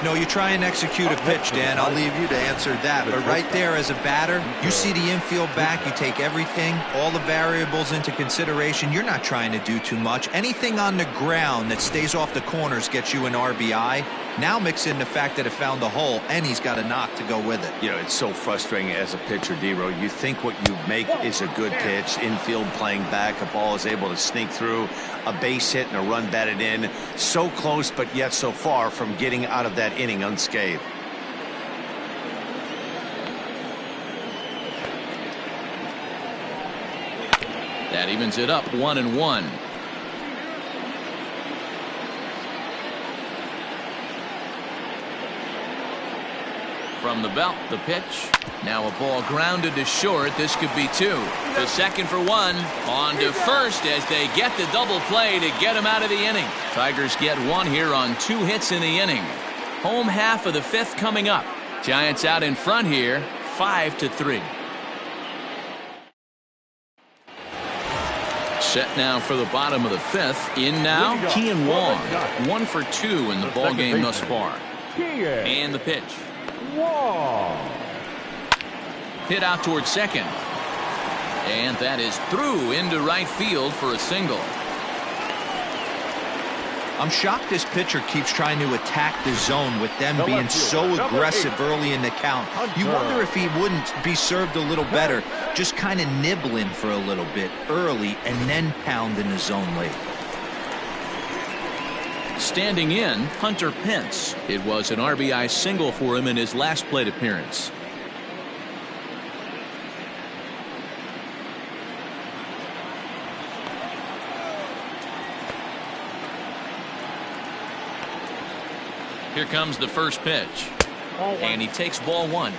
No, you try and execute a pitch, Dan. I'll leave you to answer that. But right there as a batter, you see the infield back, you take everything, all the variables into consideration. You're not trying to do too much. Anything on the ground that stays off the corners gets you an RBI. Now mix in the fact that it found the hole, and he's got a knock to go with it. You know, it's so frustrating as a pitcher, D-Row. You think what you make is a good pitch. Infield playing back. A ball is able to sneak through. A base hit and a run batted in. So close, but yet so far from getting out of that inning unscathed. That evens it up 1-1. From the belt, the pitch. Now a ball grounded to short. This could be two. To second for one. On to first as they get the double play to get him out of the inning. Tigers get one here on 2 hits in the inning. Home half of the 5th coming up. Giants out in front here, 5-3. Set now for the bottom of the 5th. In now, Kean Wong. 1 for 2 in the ball game thus far. And the pitch. Hit out towards second. And that is through into right field for a single. I'm shocked this pitcher keeps trying to attack the zone with them being so aggressive early in the count. You wonder if he wouldn't be served a little better, just kind of nibbling for a little bit early and then pounding the zone late. Standing in, Hunter Pence. It was an RBI single for him in his last plate appearance. Here comes the first pitch. And he takes ball 1.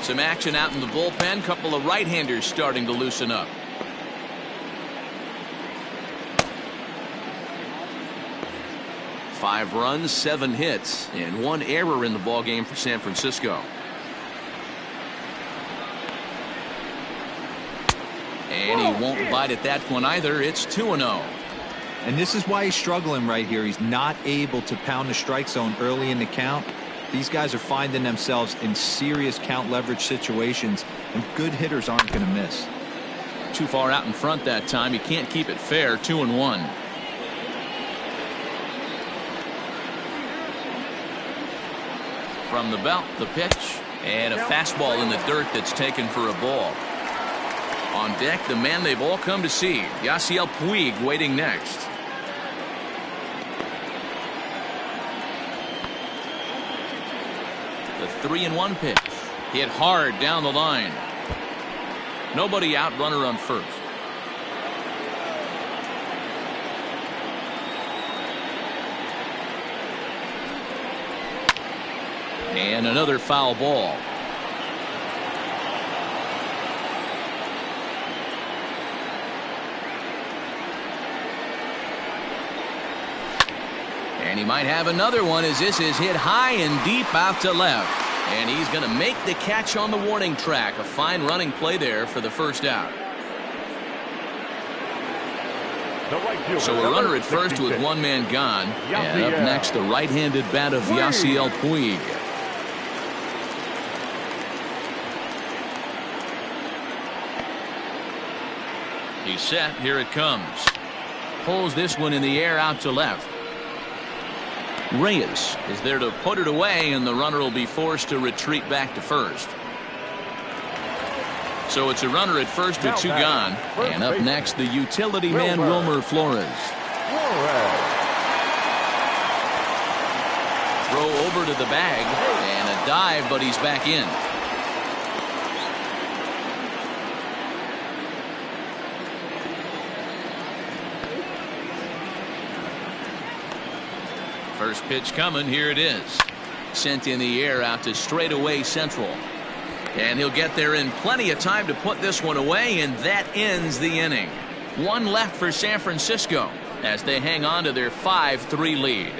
Some action out in the bullpen. Couple of right-handers starting to loosen up. Five runs, 7 hits, and 1 error in the ballgame for San Francisco. And he won't bite at that one either. It's 2-0. And this is why he's struggling right here. He's not able to pound the strike zone early in the count. These guys are finding themselves in serious count leverage situations, and good hitters aren't going to miss. Too far out in front that time. He can't keep it fair. 2-1. From the belt, the pitch, and a fastball in the dirt that's taken for a ball. On deck, the man they've all come to see, Yasiel Puig, waiting next. The 3-1 pitch. Hit hard down the line. Nobody out, runner on first. And another foul ball. And he might have another one as this is hit high and deep out to left. And he's going to make the catch on the warning track. A fine running play there for the first out. So a runner at first with one man gone. And up next, the right-handed bat of Yasiel Puig. He's set. Here it comes. Pulls this one in the air out to left. Reyes is there to put it away, and the runner will be forced to retreat back to first. So it's a runner at first with two gone. And up next, the utility man, Wilmer Flores. Throw over to the bag, and a dive, but he's back in. First pitch coming. Here it is. Sent in the air out to straightaway central. And he'll get there in plenty of time to put this one away, and that ends the inning. One left for San Francisco as they hang on to their 5-3 lead.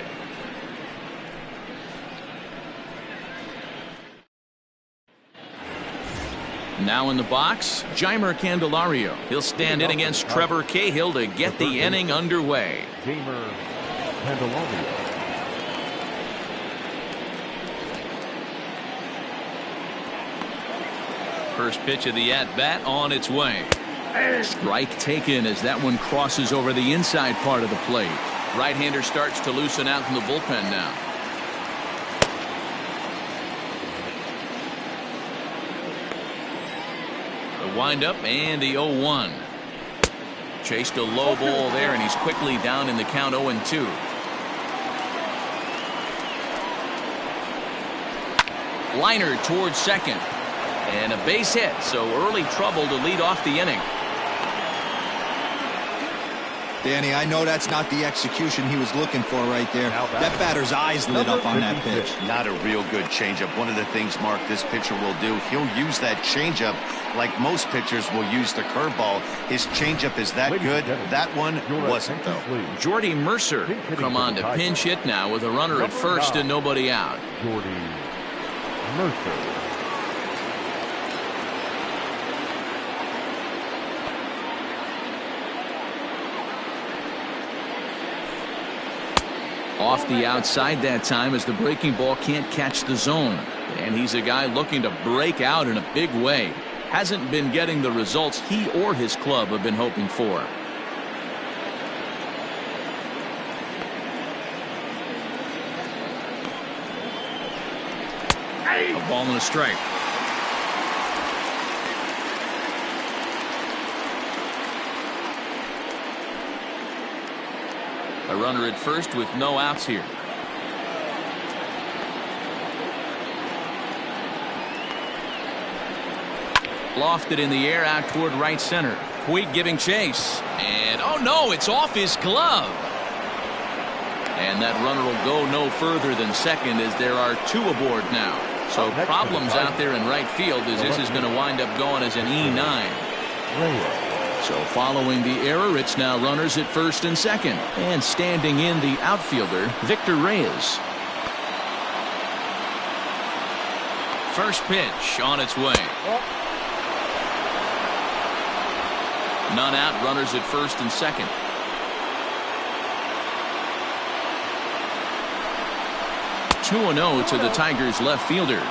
Now in the box, Jeimer Candelario. He'll stand in against Trevor Cahill to get the inning underway. Jeimer Candelario. First pitch of the at-bat on its way. Strike taken as that one crosses over the inside part of the plate. Right-hander starts to loosen out in the bullpen now. The windup and the 0-1. Chased a low ball there, and he's quickly down in the count 0-2. Liner towards second. And a base hit, so early trouble to lead off the inning. Danny, I know that's not the execution he was looking for right there. That batter's eyes lit up on that pitch. Not a real good changeup. One of the things, Mark, this pitcher will do, he'll use that changeup like most pitchers will use the curveball. His changeup is that good. That one wasn't, though. Jordy Mercer come on to pinch hit now with a runner at first and nobody out. Jordy Mercer. Off the outside that time as the breaking ball can't catch the zone. And he's a guy looking to break out in a big way. Hasn't been getting the results he or his club have been hoping for. A ball and a strike. A runner at first with no outs here. Lofted in the air out toward right center. Puig giving chase. And oh no, it's off his glove. And that runner will go no further than second as there are two aboard now. So problems out there in right field as this is going to wind up going as an E9. So following the error, it's now runners at first and second. And standing in the outfielder, Victor Reyes. First pitch on its way. None out, runners at first and second. (2-0) to the Tigers left fielder.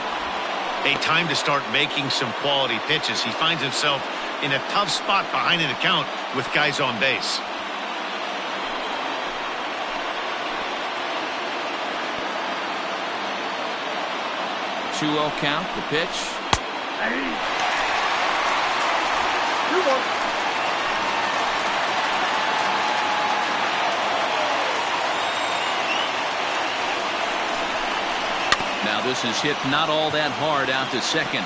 A time to start making some quality pitches. He finds himself in a tough spot behind an account with guys on base. (2-0) count, the pitch. Now this is hit not all that hard out to second.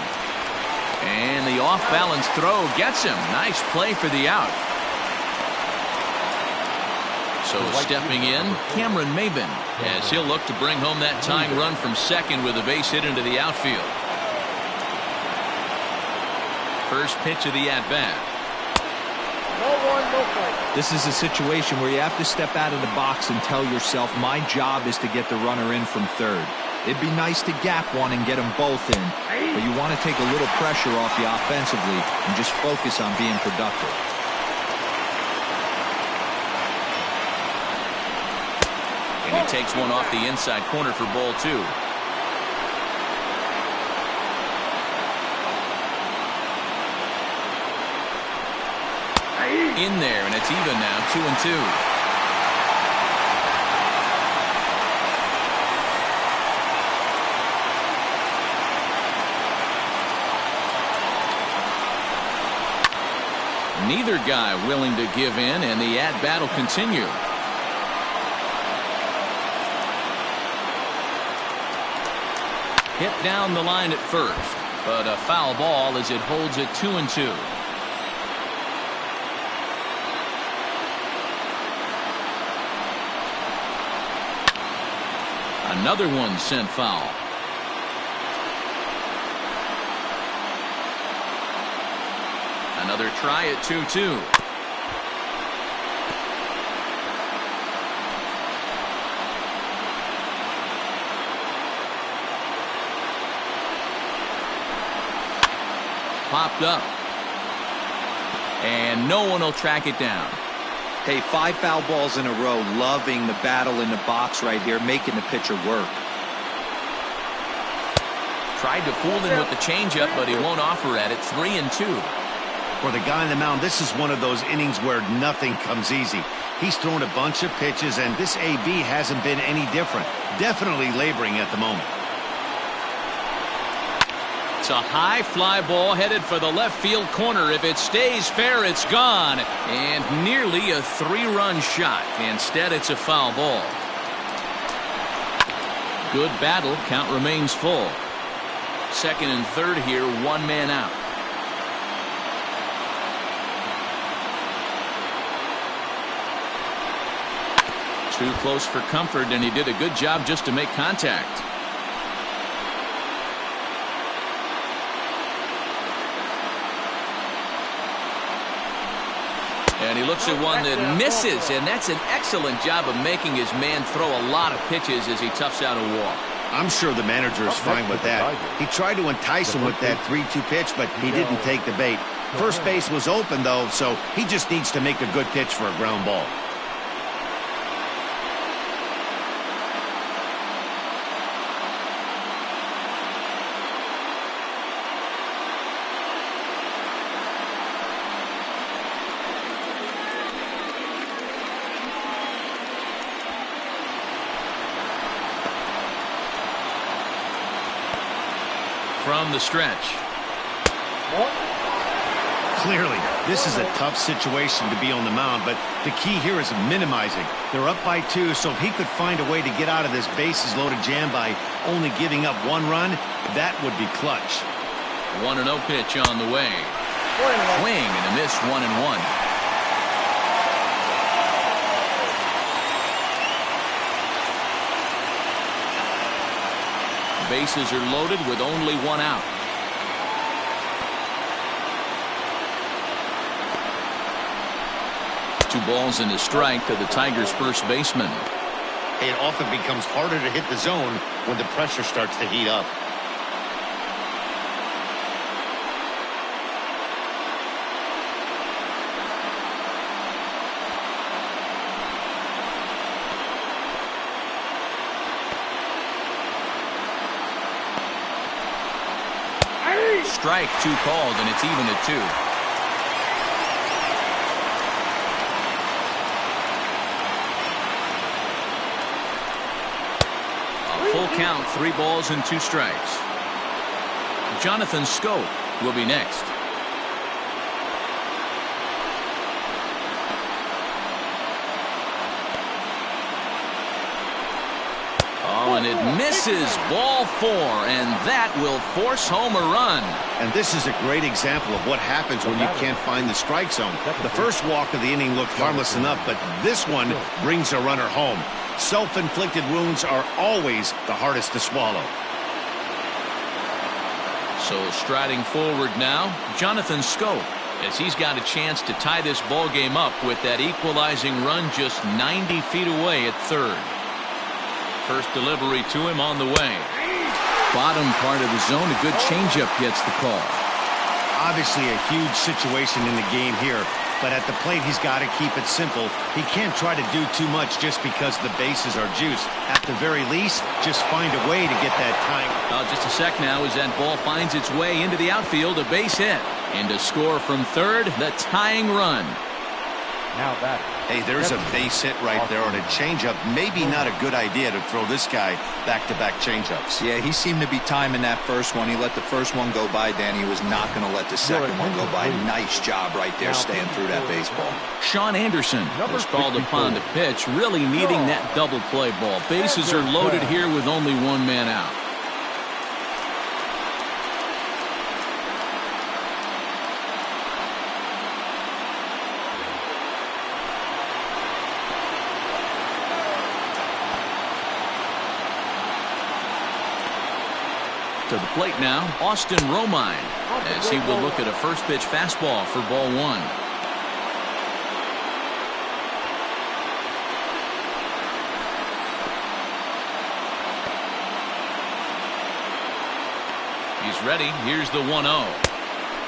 And the off-balance throw gets him. Nice play for the out. So stepping in, Cameron Maben, as he'll look to bring home that tying run from second with a base hit into the outfield. First pitch of the at-bat. No fight. This is a situation where you have to step out of the box and tell yourself, my job is to get the runner in from third. It'd be nice to gap one and get them both in, but you want to take a little pressure off you offensively and just focus on being productive. And he takes one off the inside corner for ball 2. In there, and it's even now, 2-2. Neither guy willing to give in, and the at-bat will continue. Hit down the line at first, but a foul ball as it holds it 2-2. Another one sent foul. Another try at 2-2. Popped up. And no one will track it down. Hey, 5 foul balls in a row, loving the battle in the box right here, making the pitcher work. Tried to fool him with the changeup, but he won't offer at it. 3-2. For the guy on the mound, this is one of those innings where nothing comes easy. He's thrown a bunch of pitches, and this AB hasn't been any different. Definitely laboring at the moment. It's a high fly ball headed for the left field corner. If it stays fair, it's gone. And nearly a 3-run shot. Instead, it's a foul ball. Good battle. Count remains full. Second and third here, 1 man out. Too close for comfort, and he did a good job just to make contact. And he looks at one that misses, and that's an excellent job of making his man throw a lot of pitches as he toughs out a walk. I'm sure the manager is fine with that. He tried to entice him with that 3-2 pitch, but he didn't take the bait. First base was open, though, so he just needs to make a good pitch for a ground ball. From the stretch. Clearly, this is a tough situation to be on the mound, but the key here is minimizing. They're up by 2, so if he could find a way to get out of this bases-loaded jam by only giving up 1 run, that would be clutch. 1-0 pitch on the way. Swing and a miss, 1-1. Bases are loaded with only 1 out. Two balls and a strike to the Tigers' first baseman. It often becomes harder to hit the zone when the pressure starts to heat up. Strike, 2 called, and it's even at 2. A full count, 3 balls and 2 strikes. Jonathan Scope will be next. And it misses, ball 4, and that will force home a run. And this is a great example of what happens when you can't find the strike zone. The first walk of the inning looked harmless enough, but this one brings a runner home. Self-inflicted wounds are always the hardest to swallow. So striding forward now, Jonathan Scope. as he's got a chance to tie this ball game up with that equalizing run just 90 feet away at third. First delivery to him on the way. Bottom part of the zone, a good changeup gets the call. Obviously a huge situation in the game here, but at the plate he's got to keep it simple. He can't try to do too much just because the bases are juiced. At the very least, just find a way to get that tying. Just a sec now as that ball finds its way into the outfield, a base hit. And to score from third, the tying run. Now that. Hey, there's a base hit right there on a changeup. Maybe not a good idea to throw this guy back-to-back changeups. Yeah, he seemed to be timing that first one. He let the first one go by, Danny. He was not going to let the second one go by. Nice job right there staying through that baseball. Sean Anderson was called upon to pitch, really needing that double play ball. Bases are loaded here with only one man out. To the plate now, Austin Romine, as he will look at a first pitch fastball for ball one. He's ready. Here's the 1-0.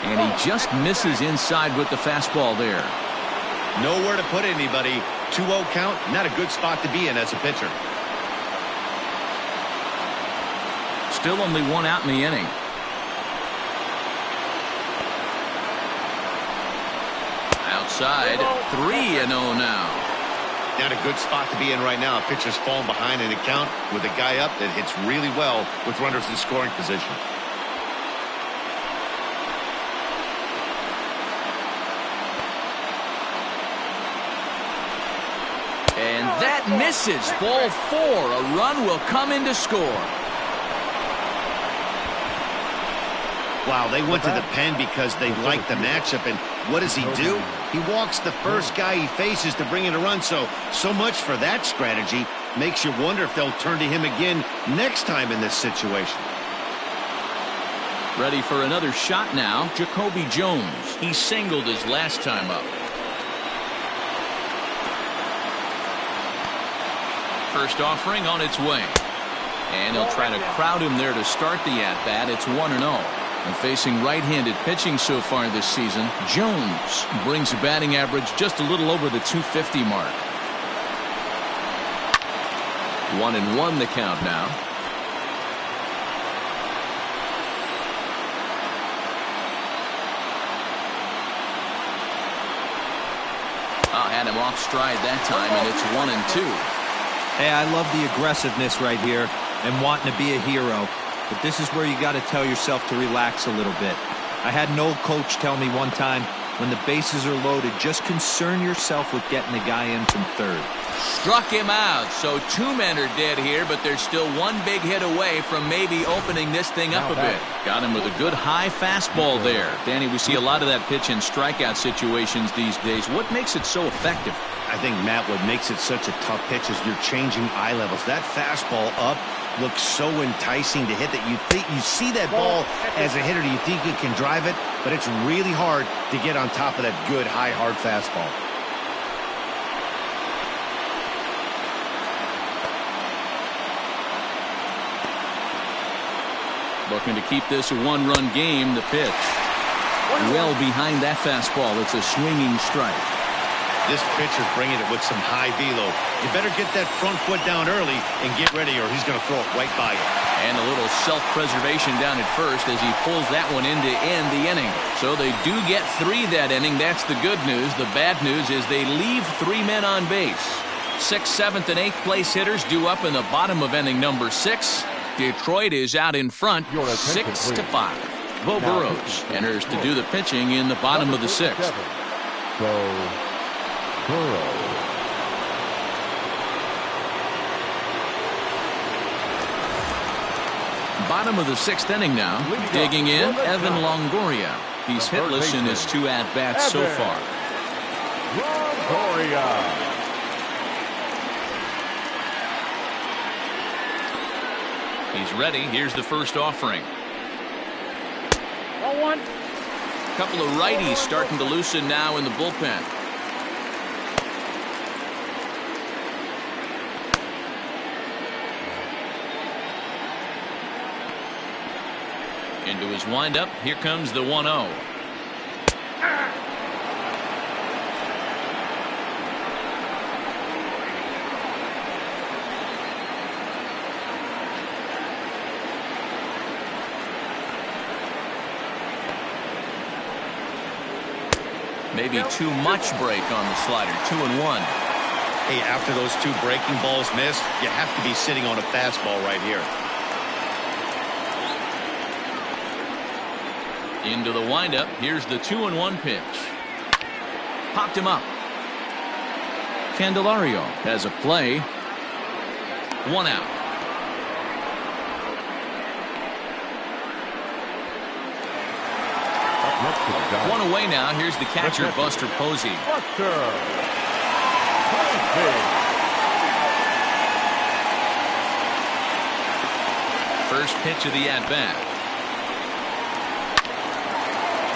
And he just misses inside with the fastball there. Nowhere to put anybody. 2-0 count, not a good spot to be in as a pitcher. Still only one out in the inning. Outside, 3-0 now. Not a good spot to be in right now. A pitcher's falling behind in the count with a guy up that hits really well with runners in scoring position. And that misses. Ball 4. A run will come in to score. Wow, they went to the pen because they liked the matchup, and what does he do? He walks the first guy he faces to bring in a run, so much for that strategy. Makes you wonder if they'll turn to him again next time in this situation. Ready for another shot now, Jacoby Jones. He singled his last time up. First offering on its way. And he'll try to crowd him there to start the at-bat. It's 1-0. And facing right-handed pitching so far this season, Jones brings a batting average just a little over the 250 mark. 1-1 the count now. Had him off stride that time, and it's 1-2. Hey, I love the aggressiveness right here and wanting to be a hero. But this is where you got to tell yourself to relax a little bit. I had an old coach tell me one time, when the bases are loaded, just concern yourself with getting the guy in from third. Struck him out, so 2 men are dead here, but there's still one big hit away from maybe opening this thing up a bit. Got him with a good high fastball there. Danny, we see a lot of that pitch in strikeout situations these days. What makes it so effective? I think, Matt, what makes it such a tough pitch is you're changing eye levels. That fastball up looks so enticing to hit that you see that ball as a hitter, you think you can drive it, but it's really hard to get on top of that good high hard fastball. Looking to keep this a one-run game. The pitch well behind that fastball. It's a swinging strike. This pitcher's bringing it with some high velo. You better get that front foot down early and get ready, or he's going to throw it right by you. And a little self-preservation down at first as he pulls that one in to end the inning. So they do get 3 that inning. That's the good news. The bad news is they leave 3 men on base. 6th, 7th, and 8th place hitters due up in the bottom of inning number 6. Detroit is out in front, 6-5. Bo Burrows enters to do the pitching in the bottom of the 6th. Bottom of the 6th inning now. Digging in, Evan Longoria. He's hitless in his 2 at-bats so far. Longoria. He's ready. Here's the first offering. A couple of righties starting to loosen now in the bullpen. Into his windup. Here comes the 1-0. Maybe too much break on the slider. 2-1. Hey, after those two breaking balls missed, you have to be sitting on a fastball right here. Into the windup. Here's the 2-1 pitch. Popped him up. Candelario has a play. 1 out. One away now. Here's the catcher, Buster Posey. First pitch of the at-bat.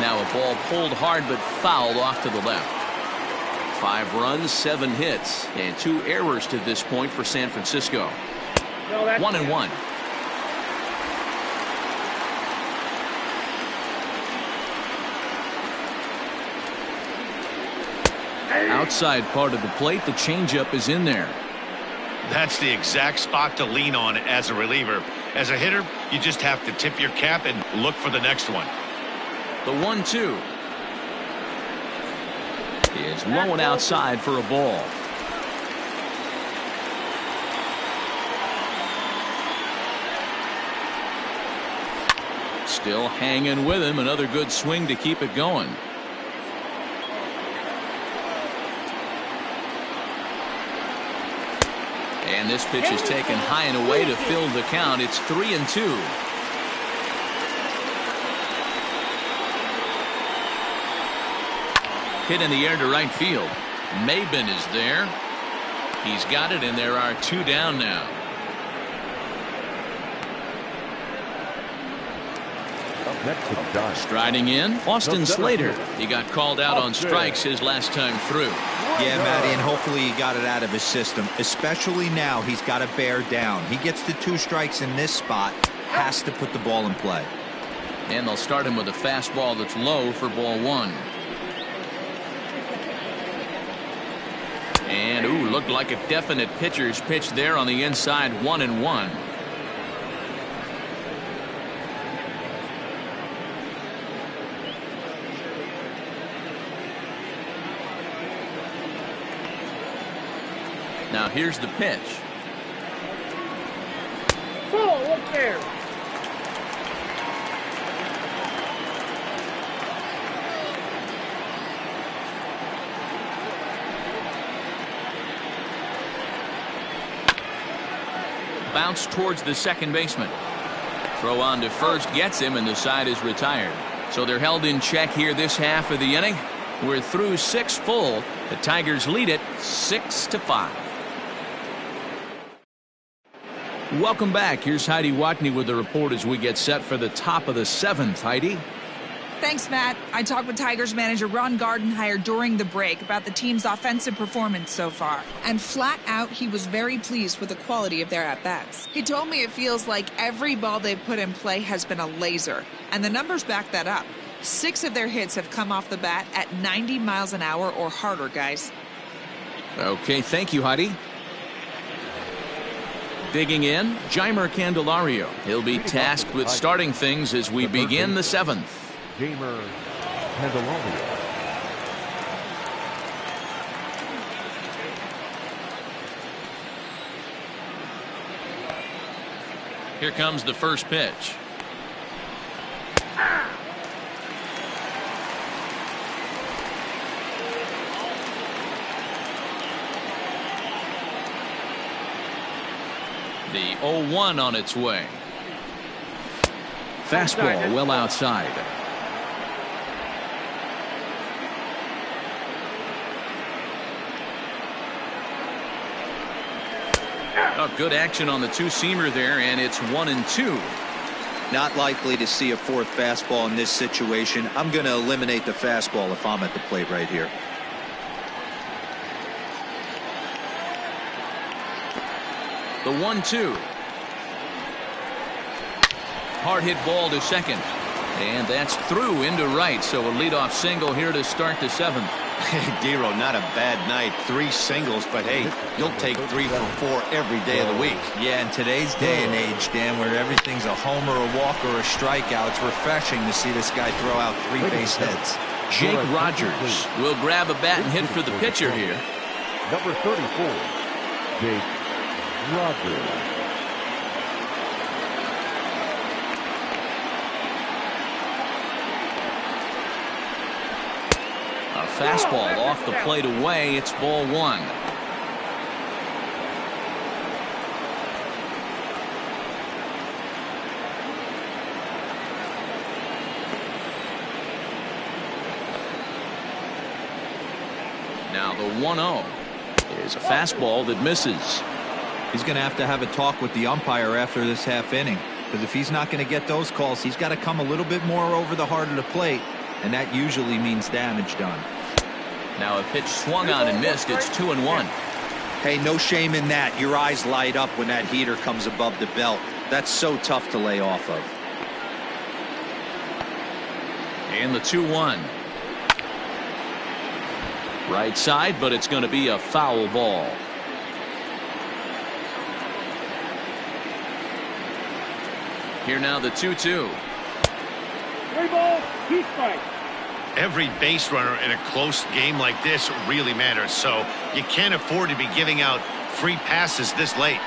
Now a ball pulled hard but fouled off to the left. 5 runs, 7 hits, and 2 errors to this point for San Francisco. 1-1. Outside part of the plate, the changeup is in there. That's the exact spot to lean on as a reliever. As a hitter, you just have to tip your cap and look for the next one. The 1-2 is low and outside for a ball. Still hanging with him. Another good swing to keep it going. And this pitch is taken high and away to fill the count. It's 3-2. Hit in the air to right field. Maben is there. He's got it, and there are 2 down now. Striding in, Austin Slater. He got called out on strikes his last time through. Yeah, Matty, and hopefully he got it out of his system. Especially now, he's got to bear down. He gets the 2 strikes in this spot, has to put the ball in play. And they'll start him with a fastball that's low for ball 1. And, ooh, looked like a definite pitcher's pitch there on the inside. 1-1. Now here's the pitch. Oh, look there. Bounce towards the second baseman. Throw on to first gets him, and the side is retired. So they're held in check here this half of the inning. We're through 6 full. The Tigers lead it 6-5. Welcome back. Here's Heidi Watney with the report as we get set for the top of the 7th. Heidi. Thanks, Matt. I talked with Tigers manager Ron Gardenhire during the break about the team's offensive performance so far. And flat out, he was very pleased with the quality of their at-bats. He told me it feels like every ball they've put in play has been a laser. And the numbers back that up. 6 of their hits have come off the bat at 90 miles an hour or harder, guys. Okay, thank you, Heidi. Digging in, Jeimer Candelario. He'll be tasked with starting things as we begin the 7th. Jeimer Candelario. Here comes the first pitch. The 0-1 on its way. Fastball well outside. Oh, good action on the 2-seamer there, and it's 1-2. Not likely to see a fourth fastball in this situation. I'm going to eliminate the fastball if I'm at the plate right here. The 1-2. Hard hit ball to second. And that's through into right. So a leadoff single here to start the seventh. Hey, Dero, not a bad night. 3 singles, but hey, you'll take 3 for 4 every day of the week. Yeah, in today's day and age, Dan, where everything's a homer, a walk, or a strikeout, it's refreshing to see this guy throw out 3 base hits. Jake Rogers will grab a bat and hit for the pitcher here. Number 34, Jake Rogers. A fastball off the plate away. It's ball 1. Now the 1-0 is a fastball that misses. He's going to have a talk with the umpire after this half inning, because if he's not going to get those calls, he's got to come a little bit more over the heart of the plate, and that usually means damage done. Now a pitch swung on and missed. It's 2-1. Hey, no shame in that. Your eyes light up when that heater comes above the belt. That's so tough to lay off of. And the 2-1. Right side, but it's going to be a foul ball. Here now the 2-2. 3 balls, 2 strikes. Every base runner in a close game like this really matters, so you can't afford to be giving out free passes this late.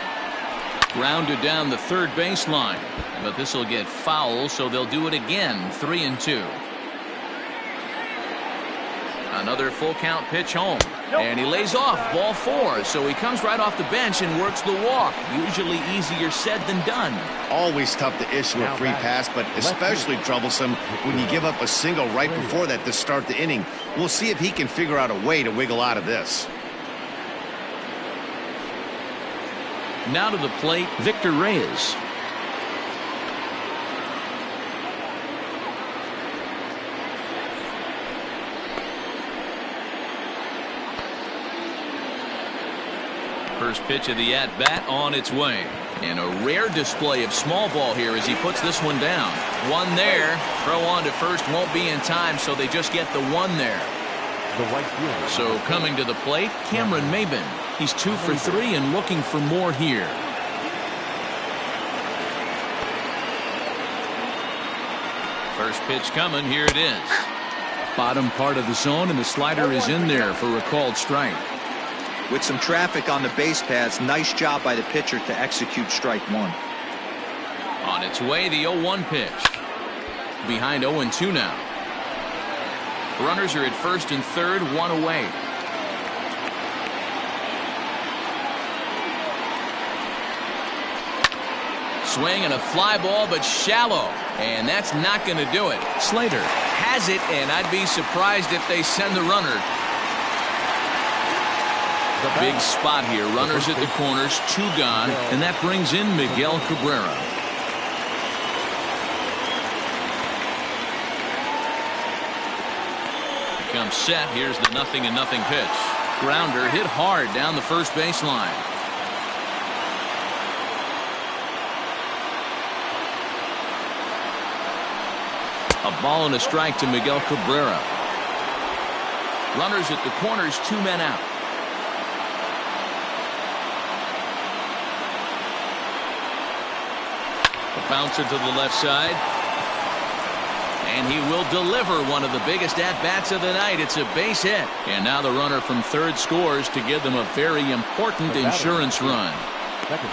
Grounded down the third baseline, but this will get foul, so they'll do it again. 3-2. Another full count pitch home, and he lays off ball 4, so he comes right off the bench and works the walk. Usually easier said than done. Always tough to issue a free pass, but especially troublesome when you give up a single right before that to start the inning. We'll see if he can figure out a way to wiggle out of this. Now to the plate, Victor Reyes. First pitch of the at-bat on its way. And a rare display of small ball here as he puts this one down. One there. Throw on to first won't be in time, so they just get the one there. The right fielder. So coming to the plate, Cameron Maybin. He's 2 for 3 and looking for more here. First pitch coming. Here it is. Bottom part of the zone, and the slider is in there for a called strike. With some traffic on the base paths, nice job by the pitcher to execute strike 1. On its way, the 0-1 pitch. Behind 0-2 now. Runners are at first and third, 1 away. Swing and a fly ball, but shallow. And that's not going to do it. Slater has it, and I'd be surprised if they send the runner. Big spot here. Runners at the corners, 2 gone, and that brings in Miguel Cabrera. Comes set. Here's the 0-0 pitch. Grounder hit hard down the first baseline. A ball and a strike to Miguel Cabrera. Runners at the corners, 2 men out. A bouncer to the left side. And he will deliver one of the biggest at-bats of the night. It's a base hit. And now the runner from third scores to give them a very important insurance run.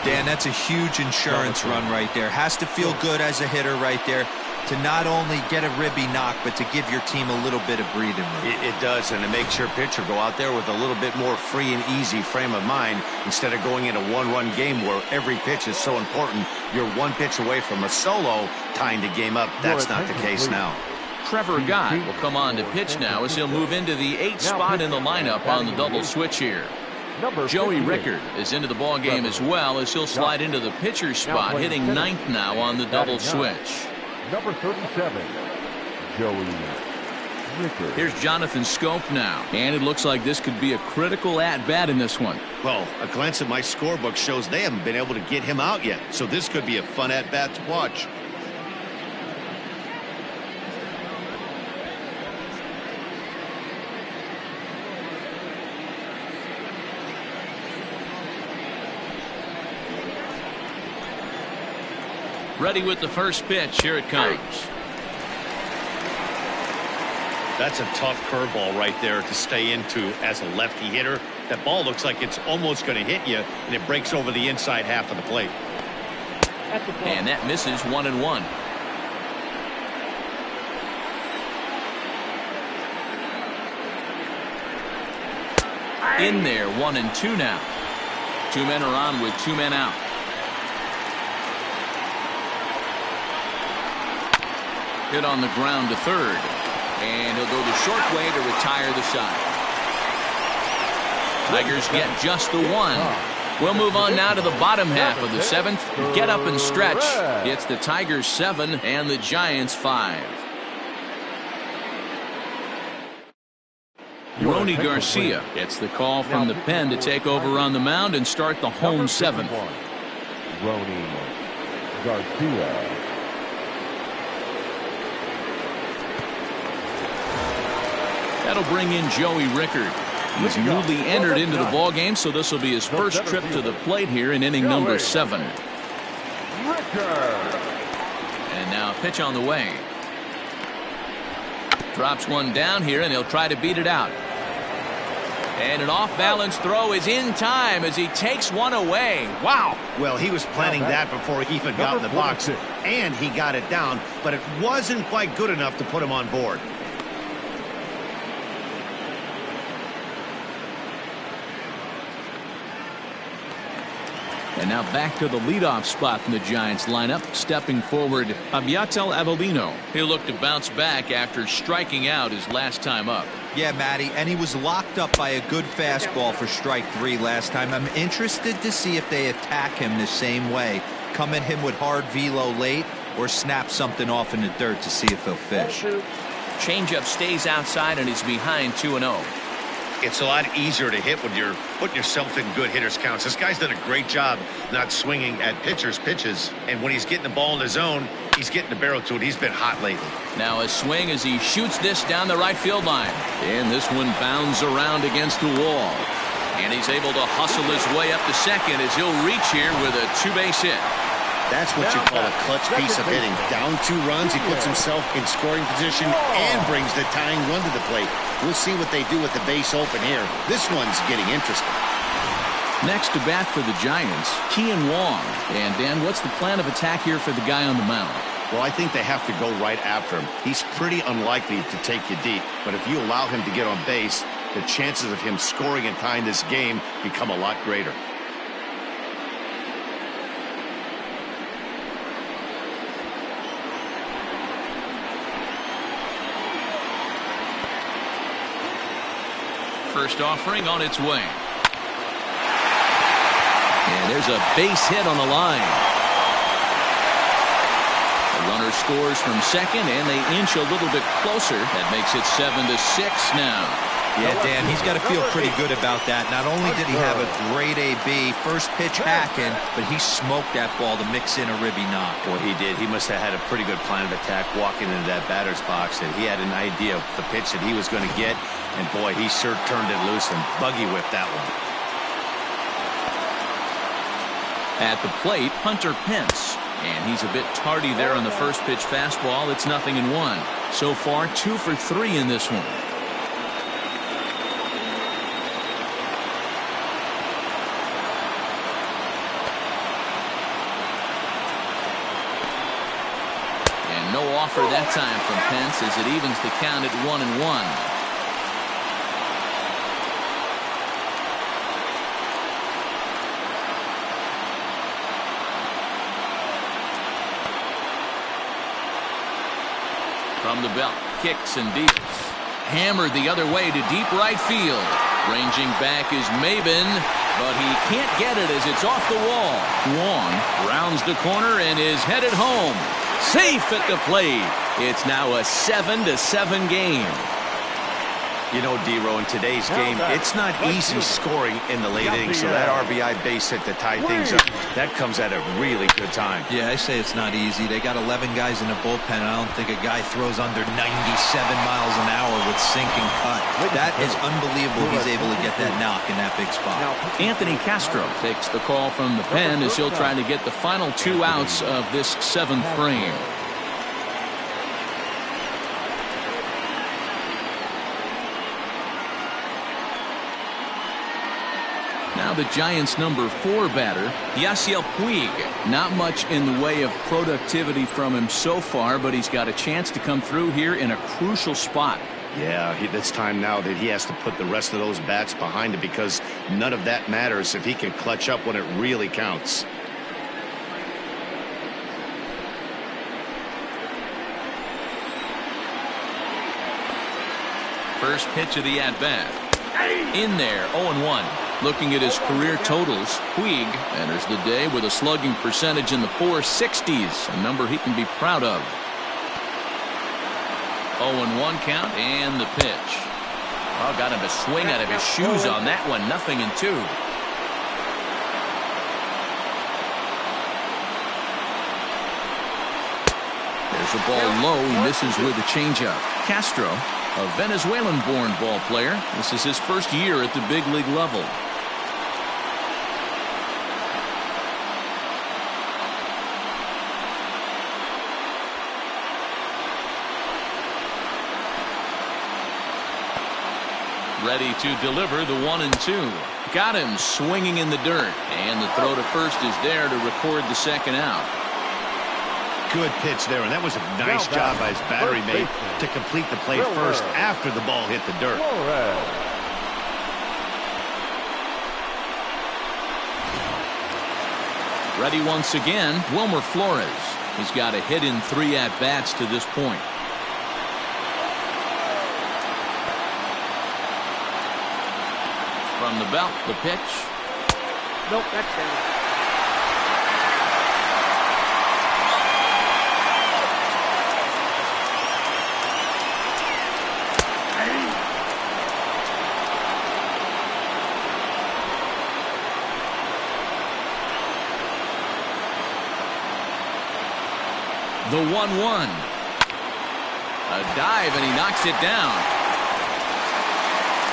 Dan, that's a huge insurance run right there. Has to feel good as a hitter right there to not only get a ribby knock, but to give your team a little bit of breathing room. It does, and it makes your pitcher go out there with a little bit more free and easy frame of mind instead of going in a one-run game where every pitch is so important. You're 1 pitch away from a solo tying the game up. That's not the case now. Trevor Gott will come on to pitch now as he'll move into the 8th spot in the lineup on the double switch here. Joey 58. Rickard is into the ball game as well, as he'll slide into the pitcher's spot, hitting ninth now on the double switch. Number 37, Joey Rickard. Here's Jonathan Scope now, and it looks like this could be a critical at-bat in this one. Well, a glance at my scorebook shows they haven't been able to get him out yet, so this could be a fun at-bat to watch. Ready with the first pitch. Here it comes. That's a tough curveball right there to stay into as a lefty hitter. That ball looks like it's almost going to hit you, and it breaks over the inside half of the plate. And that misses 1-1. In there, 1-2 now. Two men are on with two men out. Hit on the ground to third. And he'll go the short way to retire the side. Tigers get just the one. We'll move on now to the bottom half of the seventh. Get up and stretch. It's the Tigers 7 and the Giants 5. Ronnie Garcia gets the call from the pen to take over on the mound and start the home seventh. Ronnie Garcia. That'll bring in Joey Rickard. He's newly entered into the ball game, so this will be his first trip to the plate here in inning number 7. And now pitch on the way. Drops one down here, and he'll try to beat it out. And an off-balance throw is in time as he takes one away. Wow. Well, he was planning that before he even got in the box, and he got it down, but it wasn't quite good enough to put him on board. And now back to the leadoff spot in the Giants lineup. Stepping forward, Abiatel Avelino. He'll look to bounce back after striking out his last time up. Yeah, Matty, and he was locked up by a good fastball for strike 3 last time. I'm interested to see if they attack him the same way. Come at him with hard velo late or snap something off in the dirt to see if he'll fish. Changeup stays outside and he's behind 2-0. It's a lot easier to hit when you're putting yourself in good hitters counts. This guy's done a great job not swinging at pitchers' pitches. And when he's getting the ball in the zone, he's getting the barrel to it. He's been hot lately. Now a swing as he shoots this down the right field line. And this one bounds around against the wall. And he's able to hustle his way up to second as he'll reach here with a 2-base hit. That's what you call a clutch piece of hitting. Down 2 runs, he puts himself in scoring position and brings the tying run to the plate. We'll see what they do with the base open here. This one's getting interesting. Next to bat for the Giants, Kian Wong. And Dan, what's the plan of attack here for the guy on the mound? Well, I think they have to go right after him. He's pretty unlikely to take you deep, but if you allow him to get on base, the chances of him scoring and tying this game become a lot greater. First offering on its way. And there's a base hit on the line. The runner scores from second, and they inch a little bit closer. That makes it 7-6 now. Yeah, Dan, he's got to feel pretty good about that. Not only did he have a great AB, first pitch hacking, but he smoked that ball to mix in a ribby knock. Boy, he did. He must have had a pretty good plan of attack walking into that batter's box, and he had an idea of the pitch that he was going to get, and boy, he sure turned it loose and buggy whipped that one. At the plate, Hunter Pence. And he's a bit tardy there on the first pitch fastball. It's 0-1. So far, 2 for 3 in this one. No offer that time from Pence as it evens the count at 1-1. From the belt, kicks and deals. Hammered the other way to deep right field. Ranging back is Maben, but he can't get it as it's off the wall. Wong rounds the corner and is headed home. Safe at the plate. It's now a 7-7 game. You know, D-Row, in today's game, it's not easy scoring in the late innings, so that RBI base hit to tie things up, that comes at a really good time. Yeah, I say it's not easy. They got 11 guys in the bullpen. I don't think a guy throws under 97 miles an hour with sinking cut. That is unbelievable. He's able to get that knock in that big spot. Anthony Castro takes the call from the pen as he'll try to get the final 2 outs of this 7th frame. Now the Giants' number 4 batter, Yasiel Puig. Not much in the way of productivity from him so far, but he's got a chance to come through here in a crucial spot. Yeah, it's time now that he has to put the rest of those bats behind him, because none of that matters if he can clutch up when it really counts. First pitch of the at-bat. In there, 0-1. Looking at his career totals, Puig enters the day with a slugging percentage in the 460s, a number he can be proud of. 0-1 count and the pitch. Oh, got him a swing out of his shoes on that one. 0-2. There's a ball low. He misses with a changeup. Castro, a Venezuelan-born ball player. This is his first year at the big league level. Ready to deliver the 1-2. Got him swinging in the dirt. And the throw to first is there to record the 2nd out. Good pitch there, and that was a nice job by his battery mate to complete the play first after the ball hit the dirt. Ready once again, Wilmer Flores. He's got a hit in 3 at-bats to this point. From the belt, the pitch. Nope, that's down. The 1-1. A dive, and he knocks it down.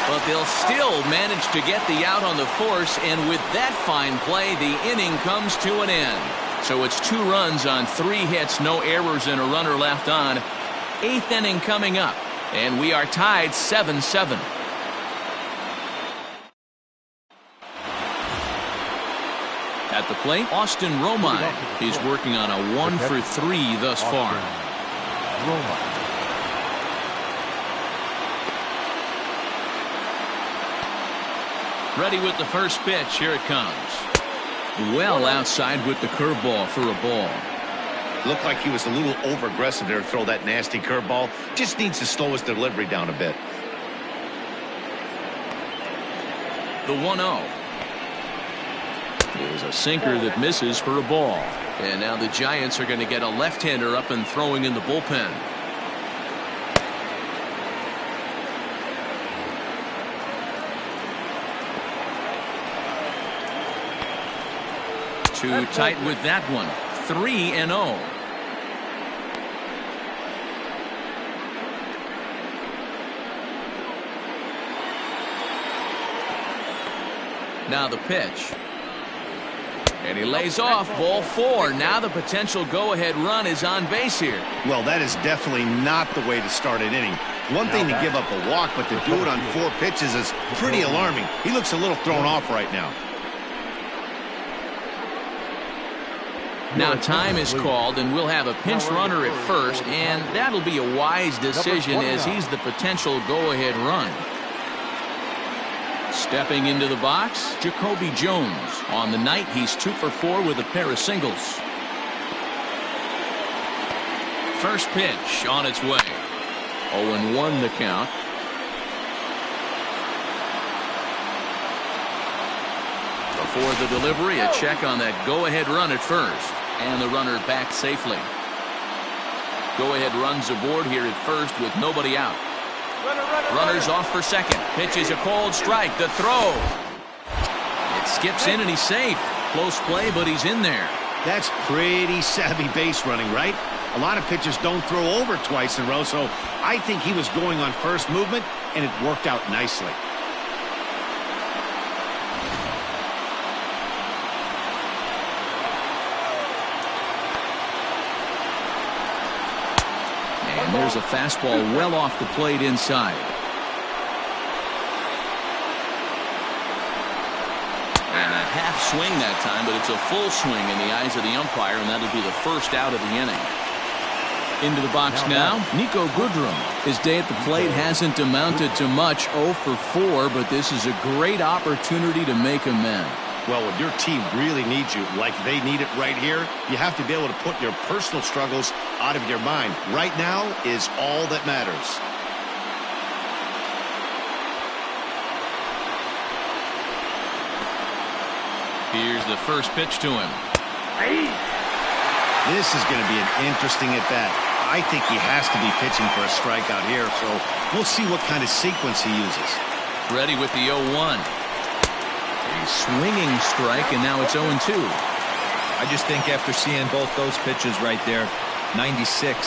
But they'll still manage to get the out on the force, and with that fine play, the inning comes to an end. So it's 2 runs on 3 hits, no errors, and a runner left on. 8th inning coming up, and we are tied 7-7. At the plate, Austin Romine. He's working on a 1-for-3 thus far. Ready with the first pitch. Here it comes. Well outside with the curveball for a ball. Looked like he was a little over-aggressive there to throw that nasty curveball. Just needs to slow his delivery down a bit. The 1-0. Is a sinker that misses for a ball. And now the Giants are going to get a left-hander up and throwing in the bullpen. Too tight with that one. 3-0. Now the pitch. And he lays off. Ball 4. Now the potential go-ahead run is on base here. Well, that is definitely not the way to start an inning. One thing to give up a walk, but to do it on 4 pitches is pretty alarming. He looks a little thrown off right now. Now time is called, and we'll have a pinch runner at first, and that'll be a wise decision as he's the potential go-ahead run. Stepping into the box, Jacoby Jones. On the night, he's 2-for-4 with a pair of singles. First pitch on its way. 0-1 the count. For the delivery, a check on that go-ahead run at first. And the runner back safely. Go-ahead runs aboard here at first with nobody out. Runners off for second. Pitch is a called strike. The throw. It skips in and he's safe. Close play, but he's in there. That's pretty savvy base running, right? A lot of pitchers don't throw over twice in a row, so I think he was going on first movement, and it worked out nicely. And there's a fastball well off the plate inside. And a half swing that time, but it's a full swing in the eyes of the umpire, and that'll be the first out of the inning. Into the box now, Nico Goodrum. His day at the plate hasn't amounted to much, 0 for 4, but this is a great opportunity to make amends. Well, when your team really needs you, like they need it right here, you have to be able to put your personal struggles out of your mind. Right now is all that matters. Here's the first pitch to him. This is going to be an interesting at-bat. I think he has to be pitching for a strikeout here, so we'll see what kind of sequence he uses. Ready with the 0-1. A swinging strike, and now it's 0-2. I just think after seeing both those pitches right there, 96,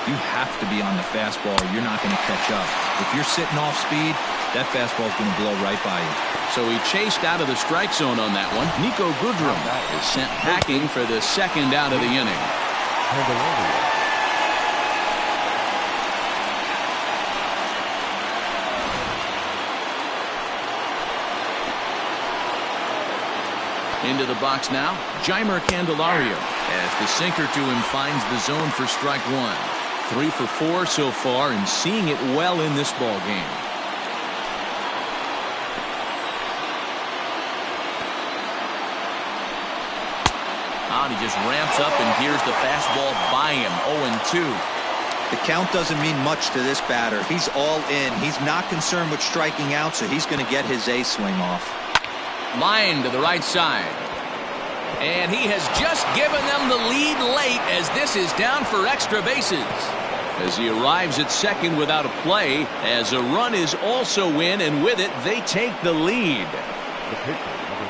you have to be on the fastball or you're not going to catch up. If you're sitting off speed, that fastball is going to blow right by you. So he chased out of the strike zone on that one. Nico Goodrum is sent packing for the second out of the inning. Into the box now, Jeimer Candelario, as the sinker to him finds the zone for strike one. 3 for 4 so far and seeing it well in this ball game. He just ramps up, and here's the fastball by him. 0-2. The count doesn't mean much to this batter. He's all in. He's not concerned with striking out, so he's going to get his A swing off. Line to the right side. And he has just given them the lead late as this is down for extra bases. As he arrives at second without a play, as a run is also in, and with it, they take the lead.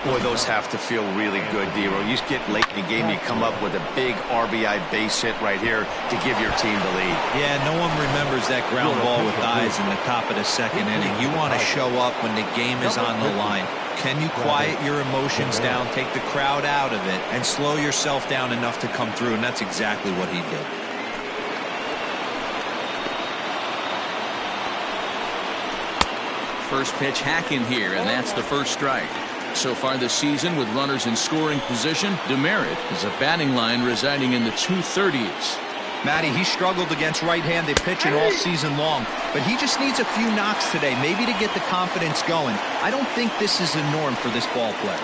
Boy, those have to feel really good, Dero. You get late in the game, you come up with a big RBI base hit right here to give your team the lead. Yeah, no one remembers that ground ball with eyes in the top of the second inning. You want to show up when the game is on the line. Can you quiet your emotions down, take the crowd out of it, and slow yourself down enough to come through? And that's exactly what he did. First pitch hacking here, and that's the first strike. So far this season, with runners in scoring position, Demerit is a batting line residing in the 230s. Matty, he struggled against right-handed pitching all season long, but he just needs a few knocks today, maybe to get the confidence going. I don't think this is a norm for this ball player.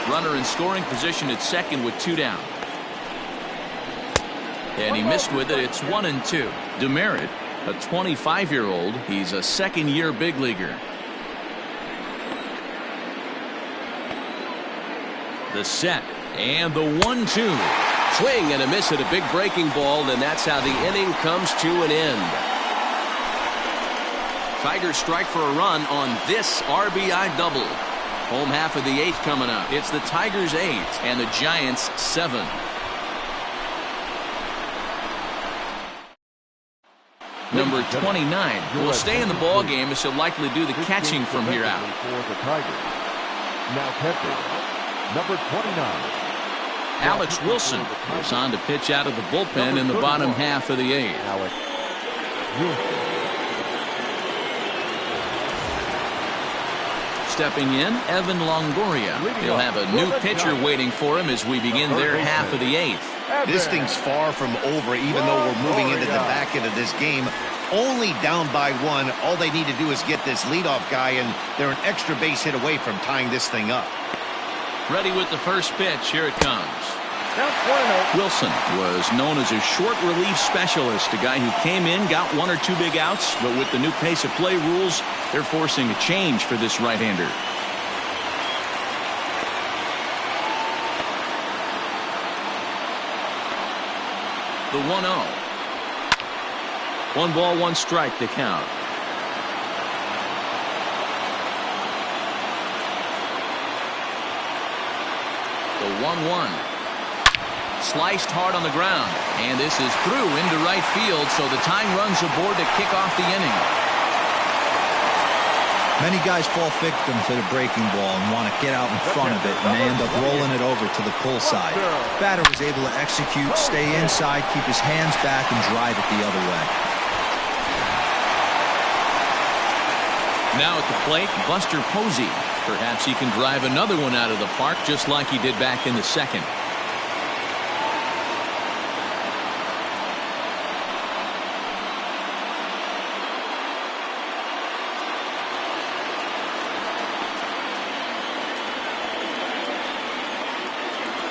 Runner in scoring position at second with 2 down. And he missed with it. It's 1-2. Demerit, a 25-year-old, he's a second-year big leaguer. The set and the 1-2. Swing and a miss at a big breaking ball, and that's how the inning comes to an end. Tigers strike for a run on this RBI double. Home half of the 8th coming up. It's the Tigers 8 and the Giants 7. Number 29 will stay in the ball game as he'll likely do the catching from here out. Now catching. Number 29. Alex Wilson is on to pitch out of the bullpen in the bottom half of the 8th. Alex Wilson. Stepping in, Evan Longoria. He'll have a new pitcher waiting for him as we begin their half of the 8th. This thing's far from over, even though we're moving into the back end of this game. Only down by 1. All they need to do is get this leadoff guy, and they're an extra base hit away from tying this thing up. Ready with the first pitch. Here it comes. Wilson was known as a short relief specialist, a guy who came in, got 1 or 2 big outs, but with the new pace of play rules, they're forcing a change for this right-hander. The 1-0. 1 ball, 1 strike to count. The 1-1. Sliced hard on the ground, and this is through into right field, so the tying runs aboard to kick off the inning. Many guys fall victim to the breaking ball and want to get out in front of it, and they end up rolling it over to the pull side. Batter was able to execute, stay inside, keep his hands back, and drive it the other way. Now at the plate, Buster Posey. Perhaps he can drive another one out of the park just like he did back in the second.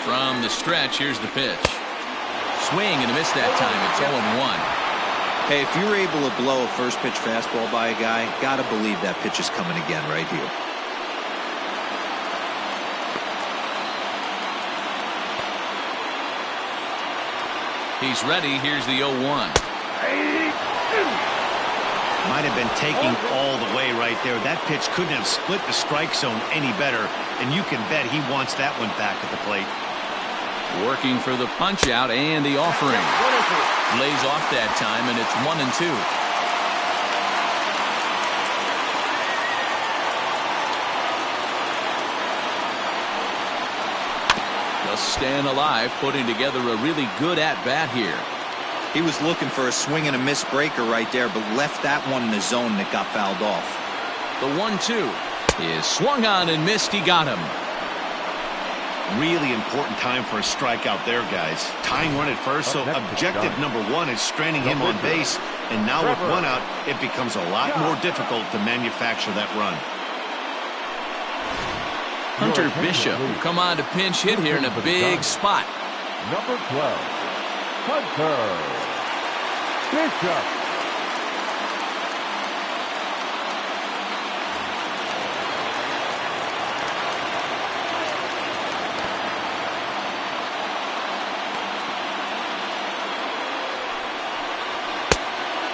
From the stretch, here's the pitch. Swing and a miss that time. It's 0-1. Hey, if you're able to blow a first pitch fastball by a guy, gotta believe that pitch is coming again right here. He's ready. Here's the 0-1. Might have been taking all the way right there. That pitch couldn't have split the strike zone any better, and you can bet he wants that one back at the plate. Working for the punch out and the offering. Lays off that time, and it's 1-2. Just staying alive, putting together a really good at-bat here. He was looking for a swing and a miss breaker right there, but left that one in the zone that got fouled off. The 1-2 is swung on and missed. He got him. Really important time for a strikeout there, guys. Tying run at first, so objective number 1 is stranding him on base. And now with 1 out, it becomes a lot more difficult to manufacture that run. Hunter Bishop will come on to pinch hit here in a big spot. Number 12, Hunter Bishop.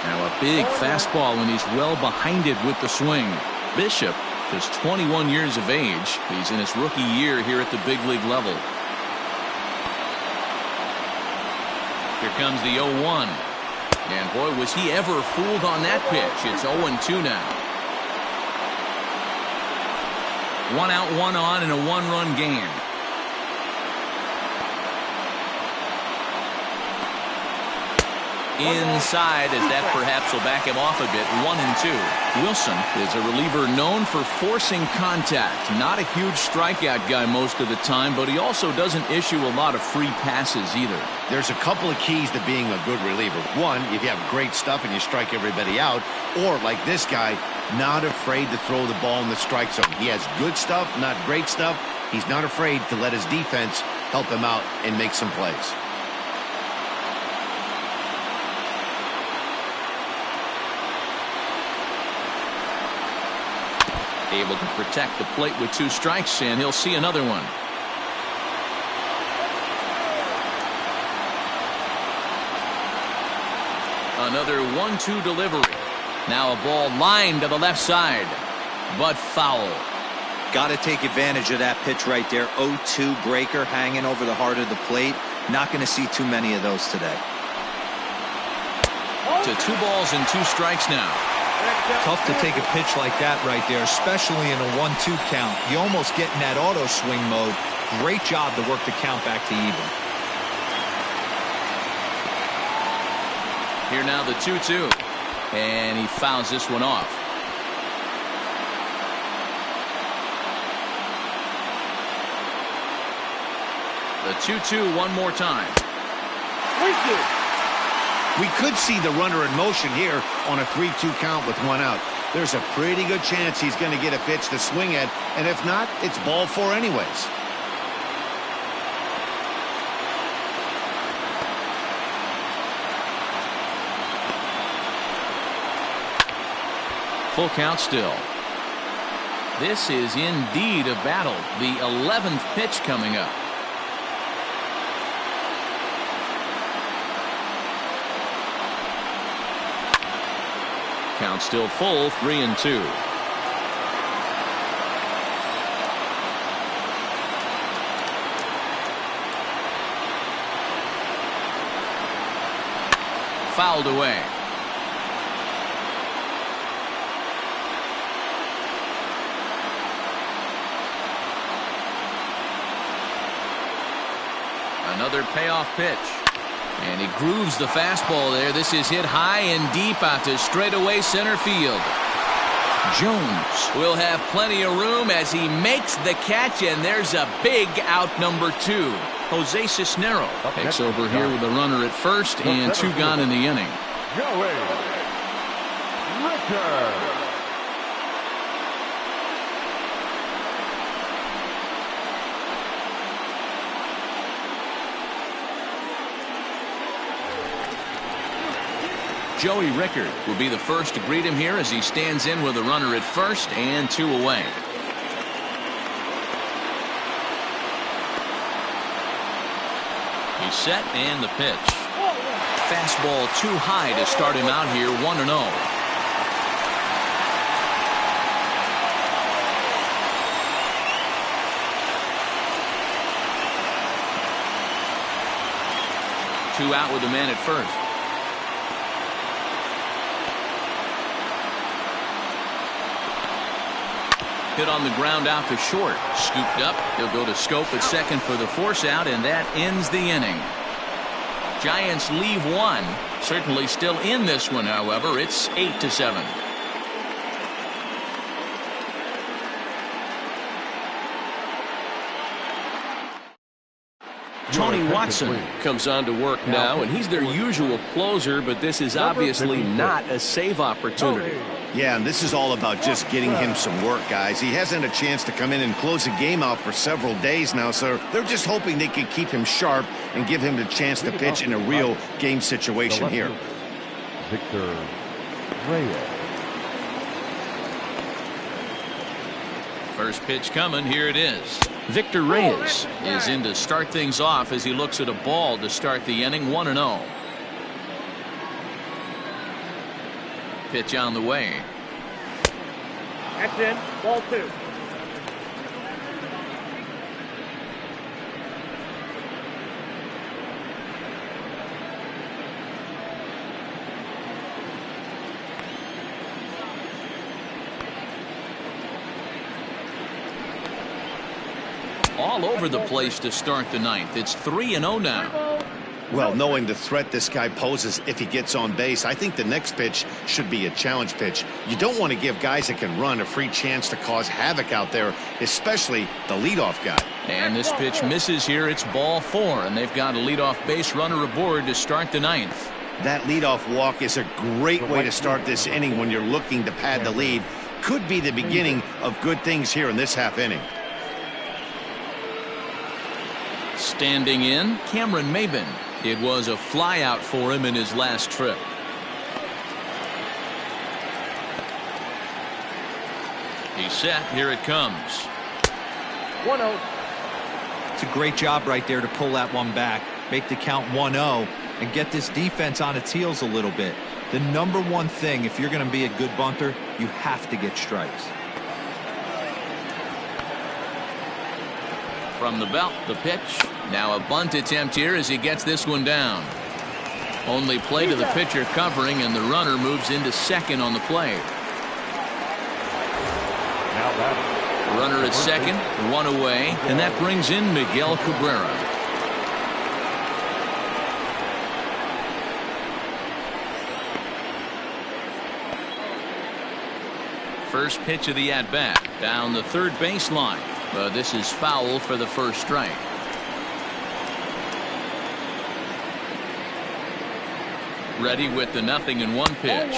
Now a big fastball, and he's well behind it with the swing. Bishop, just 21 years of age. He's in his rookie year here at the big league level. Here comes the 0-1. And boy, was he ever fooled on that pitch. It's 0-2 now. 1 out, 1 on, and a 1-run game. Inside, as that perhaps will back him off a bit. 1-2. Wilson is a reliever known for forcing contact. Not a huge strikeout guy most of the time, but he also doesn't issue a lot of free passes either. There's a couple of keys to being a good reliever. One, if you have great stuff and you strike everybody out, or like this guy, not afraid to throw the ball in the strike zone. He has good stuff, not great stuff. He's not afraid to let his defense help him out and make some plays. Able to protect the plate with 2 strikes, and he'll see another one. Another 1-2 delivery. Now a ball lined to the left side, but foul. Got to take advantage of that pitch right there. 0-2 breaker hanging over the heart of the plate. Not going to see too many of those today. To 2 balls and 2 strikes now. Tough to take a pitch like that right there, especially in a 1-2 count. You almost get in that auto swing mode. Great job to work the count back to even. Here now the 2-2. And he fouls this one off. The 2-2 one more time. We could see the runner in motion here on a 3-2 count with 1 out. There's a pretty good chance he's going to get a pitch to swing at, and if not, it's ball 4 anyways. Full count still. This is indeed a battle. The 11th pitch coming up. Count still full, 3-2. Fouled away. Another payoff pitch. And he grooves the fastball there. This is hit high and deep out to straightaway center field. Jones will have plenty of room as he makes the catch, and there's a big out, number 2. Jose Cisnero takes over here with a runner at first and 2 gone in the inning. Joey Ricker. Joey Rickard will be the first to greet him here as he stands in with a runner at first and 2 away. He's set and the pitch. Fastball too high to start him out here, 1-0. Two out with the man at first. Hit on the ground out to short. Scooped up. He'll go to Scope at second for the force out, and that ends the inning. Giants leave one. Certainly still in this one, however. It's 8-7. Tony Watson comes on to work now, and he's their usual closer, but this is obviously not a save opportunity. Yeah, and this is all about just getting him some work, guys. He hasn't had a chance to come in and close a game out for several days now, so they're just hoping they can keep him sharp and give him the chance to pitch in a real game situation here. Victor Reyes. First pitch coming. Here it is. Victor Reyes is in to start things off as he looks at a ball to start the inning. 1-0. Pitch on the way. That's in. Ball 2. All over the place to start the ninth. It's 3-0 now. Well, knowing the threat this guy poses if he gets on base, I think the next pitch should be a challenge pitch. You don't want to give guys that can run a free chance to cause havoc out there, especially the leadoff guy. And this pitch misses here. It's ball 4, and they've got a leadoff base runner aboard to start the ninth. That leadoff walk is a great way to start this inning when you're looking to pad the lead. Could be the beginning of good things here in this half inning. Standing in, Cameron Maben. It was a flyout for him in his last trip. He's set. Here it comes. 1-0. It's a great job right there to pull that one back, make the count 1-0, and get this defense on its heels a little bit. The number one thing, if you're going to be a good bunter, you have to get strikes. From the belt, the pitch. Now a bunt attempt here as he gets this one down. Only play to the pitcher covering, and the runner moves into second on the play. Runner at second, 1 away, and that brings in Miguel Cabrera. First pitch of the at-bat, down the third baseline. But this is foul for the first strike. Ready with the 0-1 pitch.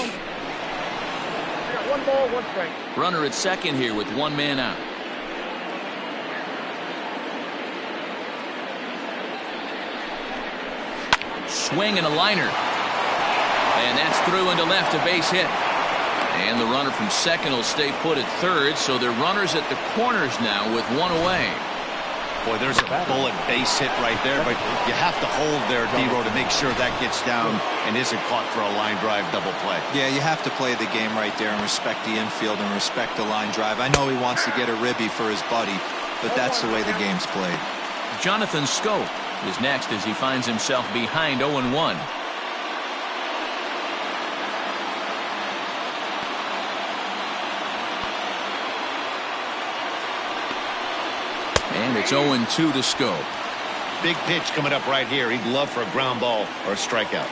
One ball, 1 strike. Runner at second here with 1 man out. Swing and a liner. And that's through into left, a base hit. And the runner from second will stay put at third, so they're runners at the corners now with 1 away. Boy, there's a bullet base hit right there, but you have to hold there, D-Row, to make sure that gets down and isn't caught for a line drive double play. Yeah, you have to play the game right there and respect the infield and respect the line drive. I know he wants to get a ribby for his buddy, but that's the way the game's played. Jonathan Scope is next as he finds himself behind 0-1. And it's 0-2 to Scope. Big pitch coming up right here. He'd love for a ground ball or a strikeout.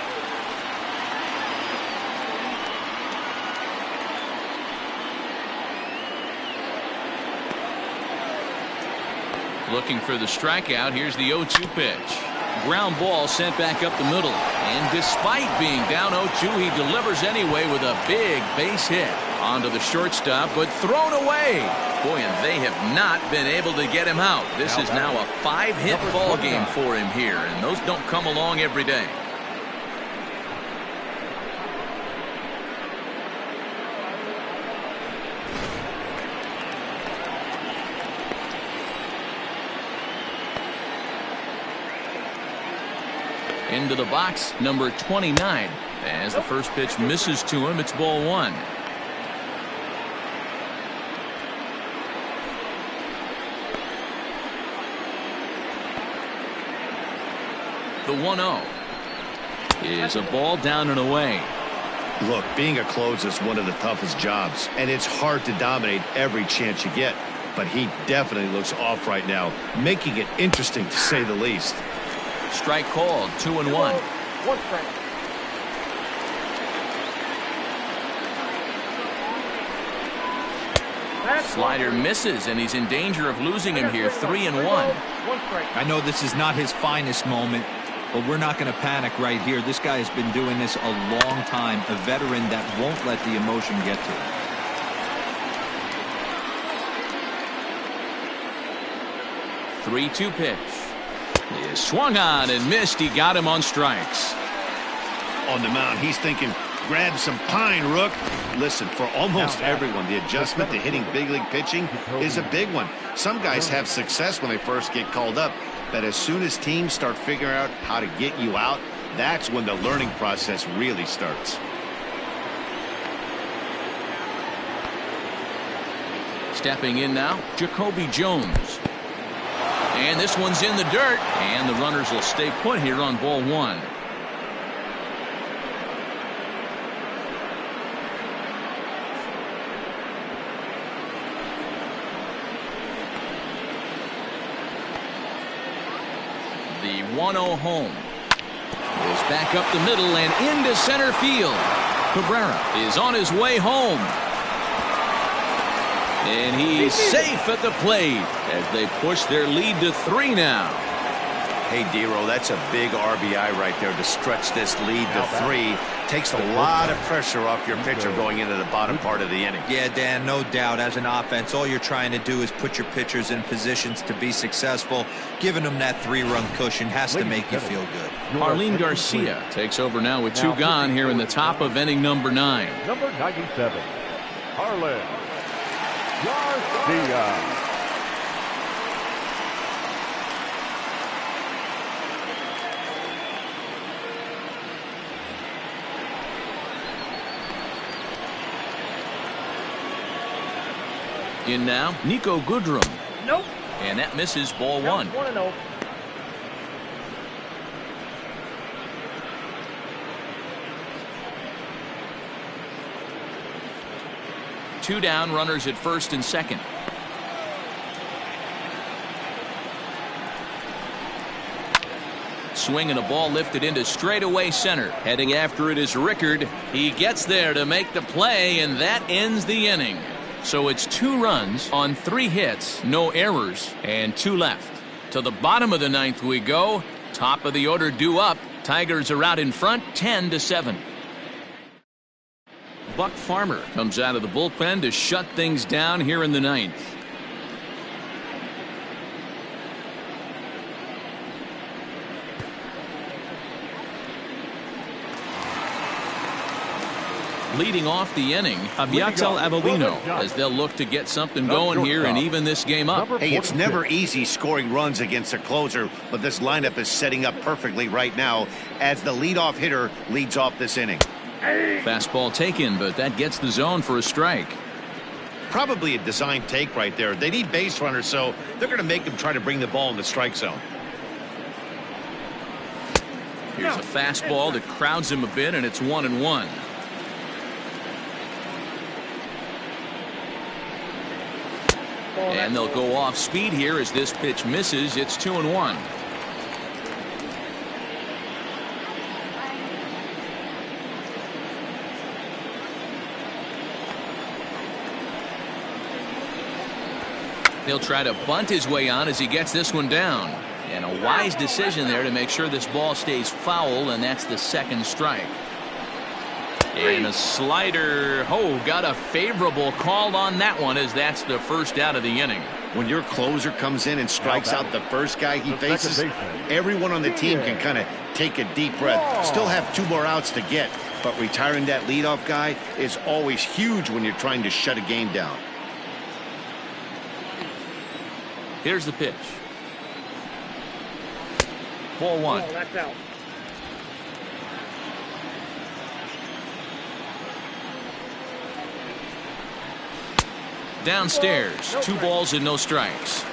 Looking for the strikeout. Here's the 0-2 pitch. Ground ball sent back up the middle. And despite being down 0-2, he delivers anyway with a big base hit. Onto the shortstop, but thrown away. Boy, and they have not been able to get him out. This is now a 5-hit ball game for him here, and those don't come along every day. Into the box, number 29. As the first pitch misses to him, it's ball 1. The 1-0 is a ball down and away. Look, being a closer is one of the toughest jobs, and it's hard to dominate every chance you get. But he definitely looks off right now, making it interesting to say the least. Strike called, 2-1. One strike. Slider misses, and he's in danger of losing him here, 3-1. I know this is not his finest moment, but we're not going to panic right here. This guy has been doing this a long time, a veteran that won't let the emotion get to him. 3-2 pitch. He swung on and missed. He got him on strikes. On the mound, he's thinking, grab some pine, Rook. Listen, for almost everyone, the adjustment to hitting big league pitching is a big one. Some guys have success when they first get called up, but as soon as teams start figuring out how to get you out, that's when the learning process really starts. Stepping in now, Jacoby Jones. And this one's in the dirt, and the runners will stay put here on ball 1. The 1-0 home is back up the middle and into center field. Cabrera is on his way home. And he's safe at the plate as they push their lead to 3 now. Hey, D-Row, that's a big RBI right there to stretch this lead to 3. Takes a lot of pressure off your pitcher going into the bottom part of the inning. Yeah, Dan, no doubt. As an offense, all you're trying to do is put your pitchers in positions to be successful. Giving them that 3-run cushion has to make you feel good. Arlene Garcia takes over now with 2 gone here in the top of inning number 9. Number 97, Arlen Garcia. In now, Nico Goodrum. Nope. And that misses ball 1. 1-0. Two down, runners at first and second. Swing and a ball lifted into straightaway center. Heading after it is Rickard. He gets there to make the play, and that ends the inning. So it's 2 runs on 3 hits, no errors, and 2 left. To the bottom of the 9th we go. Top of the order due up. Tigers are out in front, 10-7. Buck Farmer comes out of the bullpen to shut things down here in the 9th. Leading off the inning, Abiatel Avelino, as they'll look to get something going here and even this game up. Hey, it's never easy scoring runs against a closer, but this lineup is setting up perfectly right now as the leadoff hitter leads off this inning. Fastball taken, but that gets the zone for a strike. Probably a design take right there. They need base runners, so they're going to make them try to bring the ball in the strike zone. Here's a fastball that crowds him a bit, and it's 1-1. And they'll go off speed here as this pitch misses. It's 2-1. He'll try to bunt his way on as he gets this one down. And a wise decision there to make sure this ball stays foul, and that's the second strike. And a slider. Oh, got a favorable call on that one as that's the first out of the inning. When your closer comes in and strikes out the first guy he faces, everyone on the team can kind of take a deep breath. Still have 2 more outs to get, but retiring that leadoff guy is always huge when you're trying to shut a game down. Here's the pitch. Ball 1. Oh, that's out. Downstairs, 2 balls and no strikes.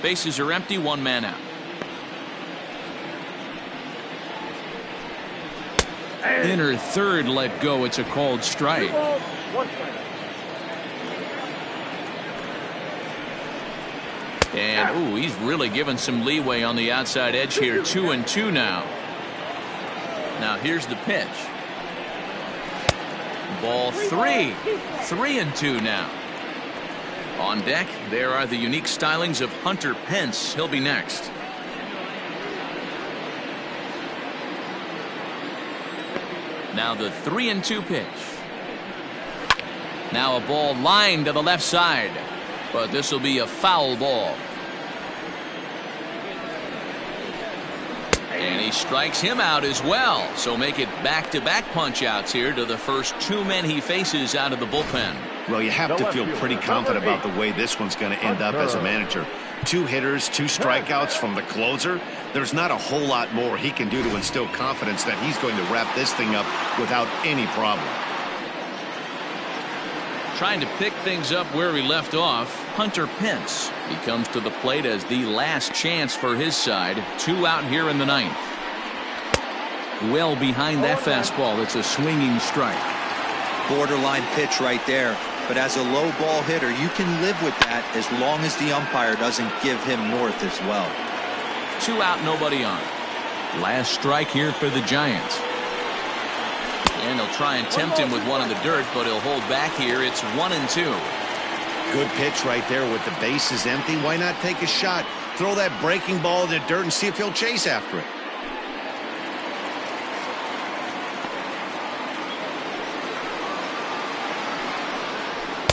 Bases are empty, 1 man out. Inner third let go. It's a called strike. 2 balls, 1 strike. And ooh, he's really given some leeway on the outside edge here. 2-2 now. Now here's the pitch. Ball 3. 3-2 now. On deck, there are the unique stylings of Hunter Pence. He'll be next. Now the 3-2 pitch. Now a ball lined to the left side, but this will be a foul ball. And he strikes him out as well. So make it back-to-back punch-outs here to the first 2 men he faces out of the bullpen. Well, you have to feel pretty confident about the way this one's going to end up as a manager. 2 hitters, 2 strikeouts from the closer. There's not a whole lot more he can do to instill confidence that he's going to wrap this thing up without any problem. Trying to pick things up where he left off, Hunter Pence. He comes to the plate as the last chance for his side. 2 out here in the 9th. Well behind that fastball. It's a swinging strike. Borderline pitch right there. But as a low ball hitter, you can live with that as long as the umpire doesn't give him north as well. 2 out, nobody on. Last strike here for the Giants. And they'll try and tempt him with one in the dirt, but he'll hold back here. It's 1-2. Good pitch right there with the bases empty. Why not take a shot? Throw that breaking ball in the dirt and see if he'll chase after it.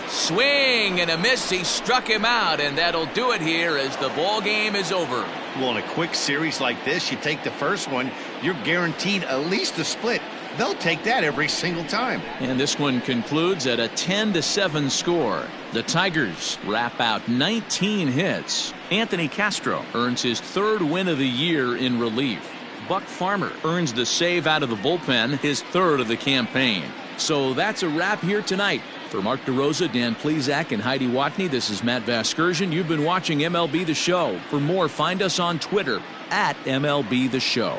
Swing and a miss. He struck him out, and that'll do it here as the ball game is over. Well, in a quick series like this, you take the first one, you're guaranteed at least a split. They'll take that every single time. And this one concludes at a 10-7 score. The Tigers wrap out 19 hits. Anthony Castro earns his 3rd win of the year in relief. Buck Farmer earns the save out of the bullpen, his 3rd of the campaign. So that's a wrap here tonight. For Mark DeRosa, Dan Plesac, and Heidi Watney, this is Matt Vasgersian. You've been watching MLB The Show. For more, find us on Twitter @MLB The Show.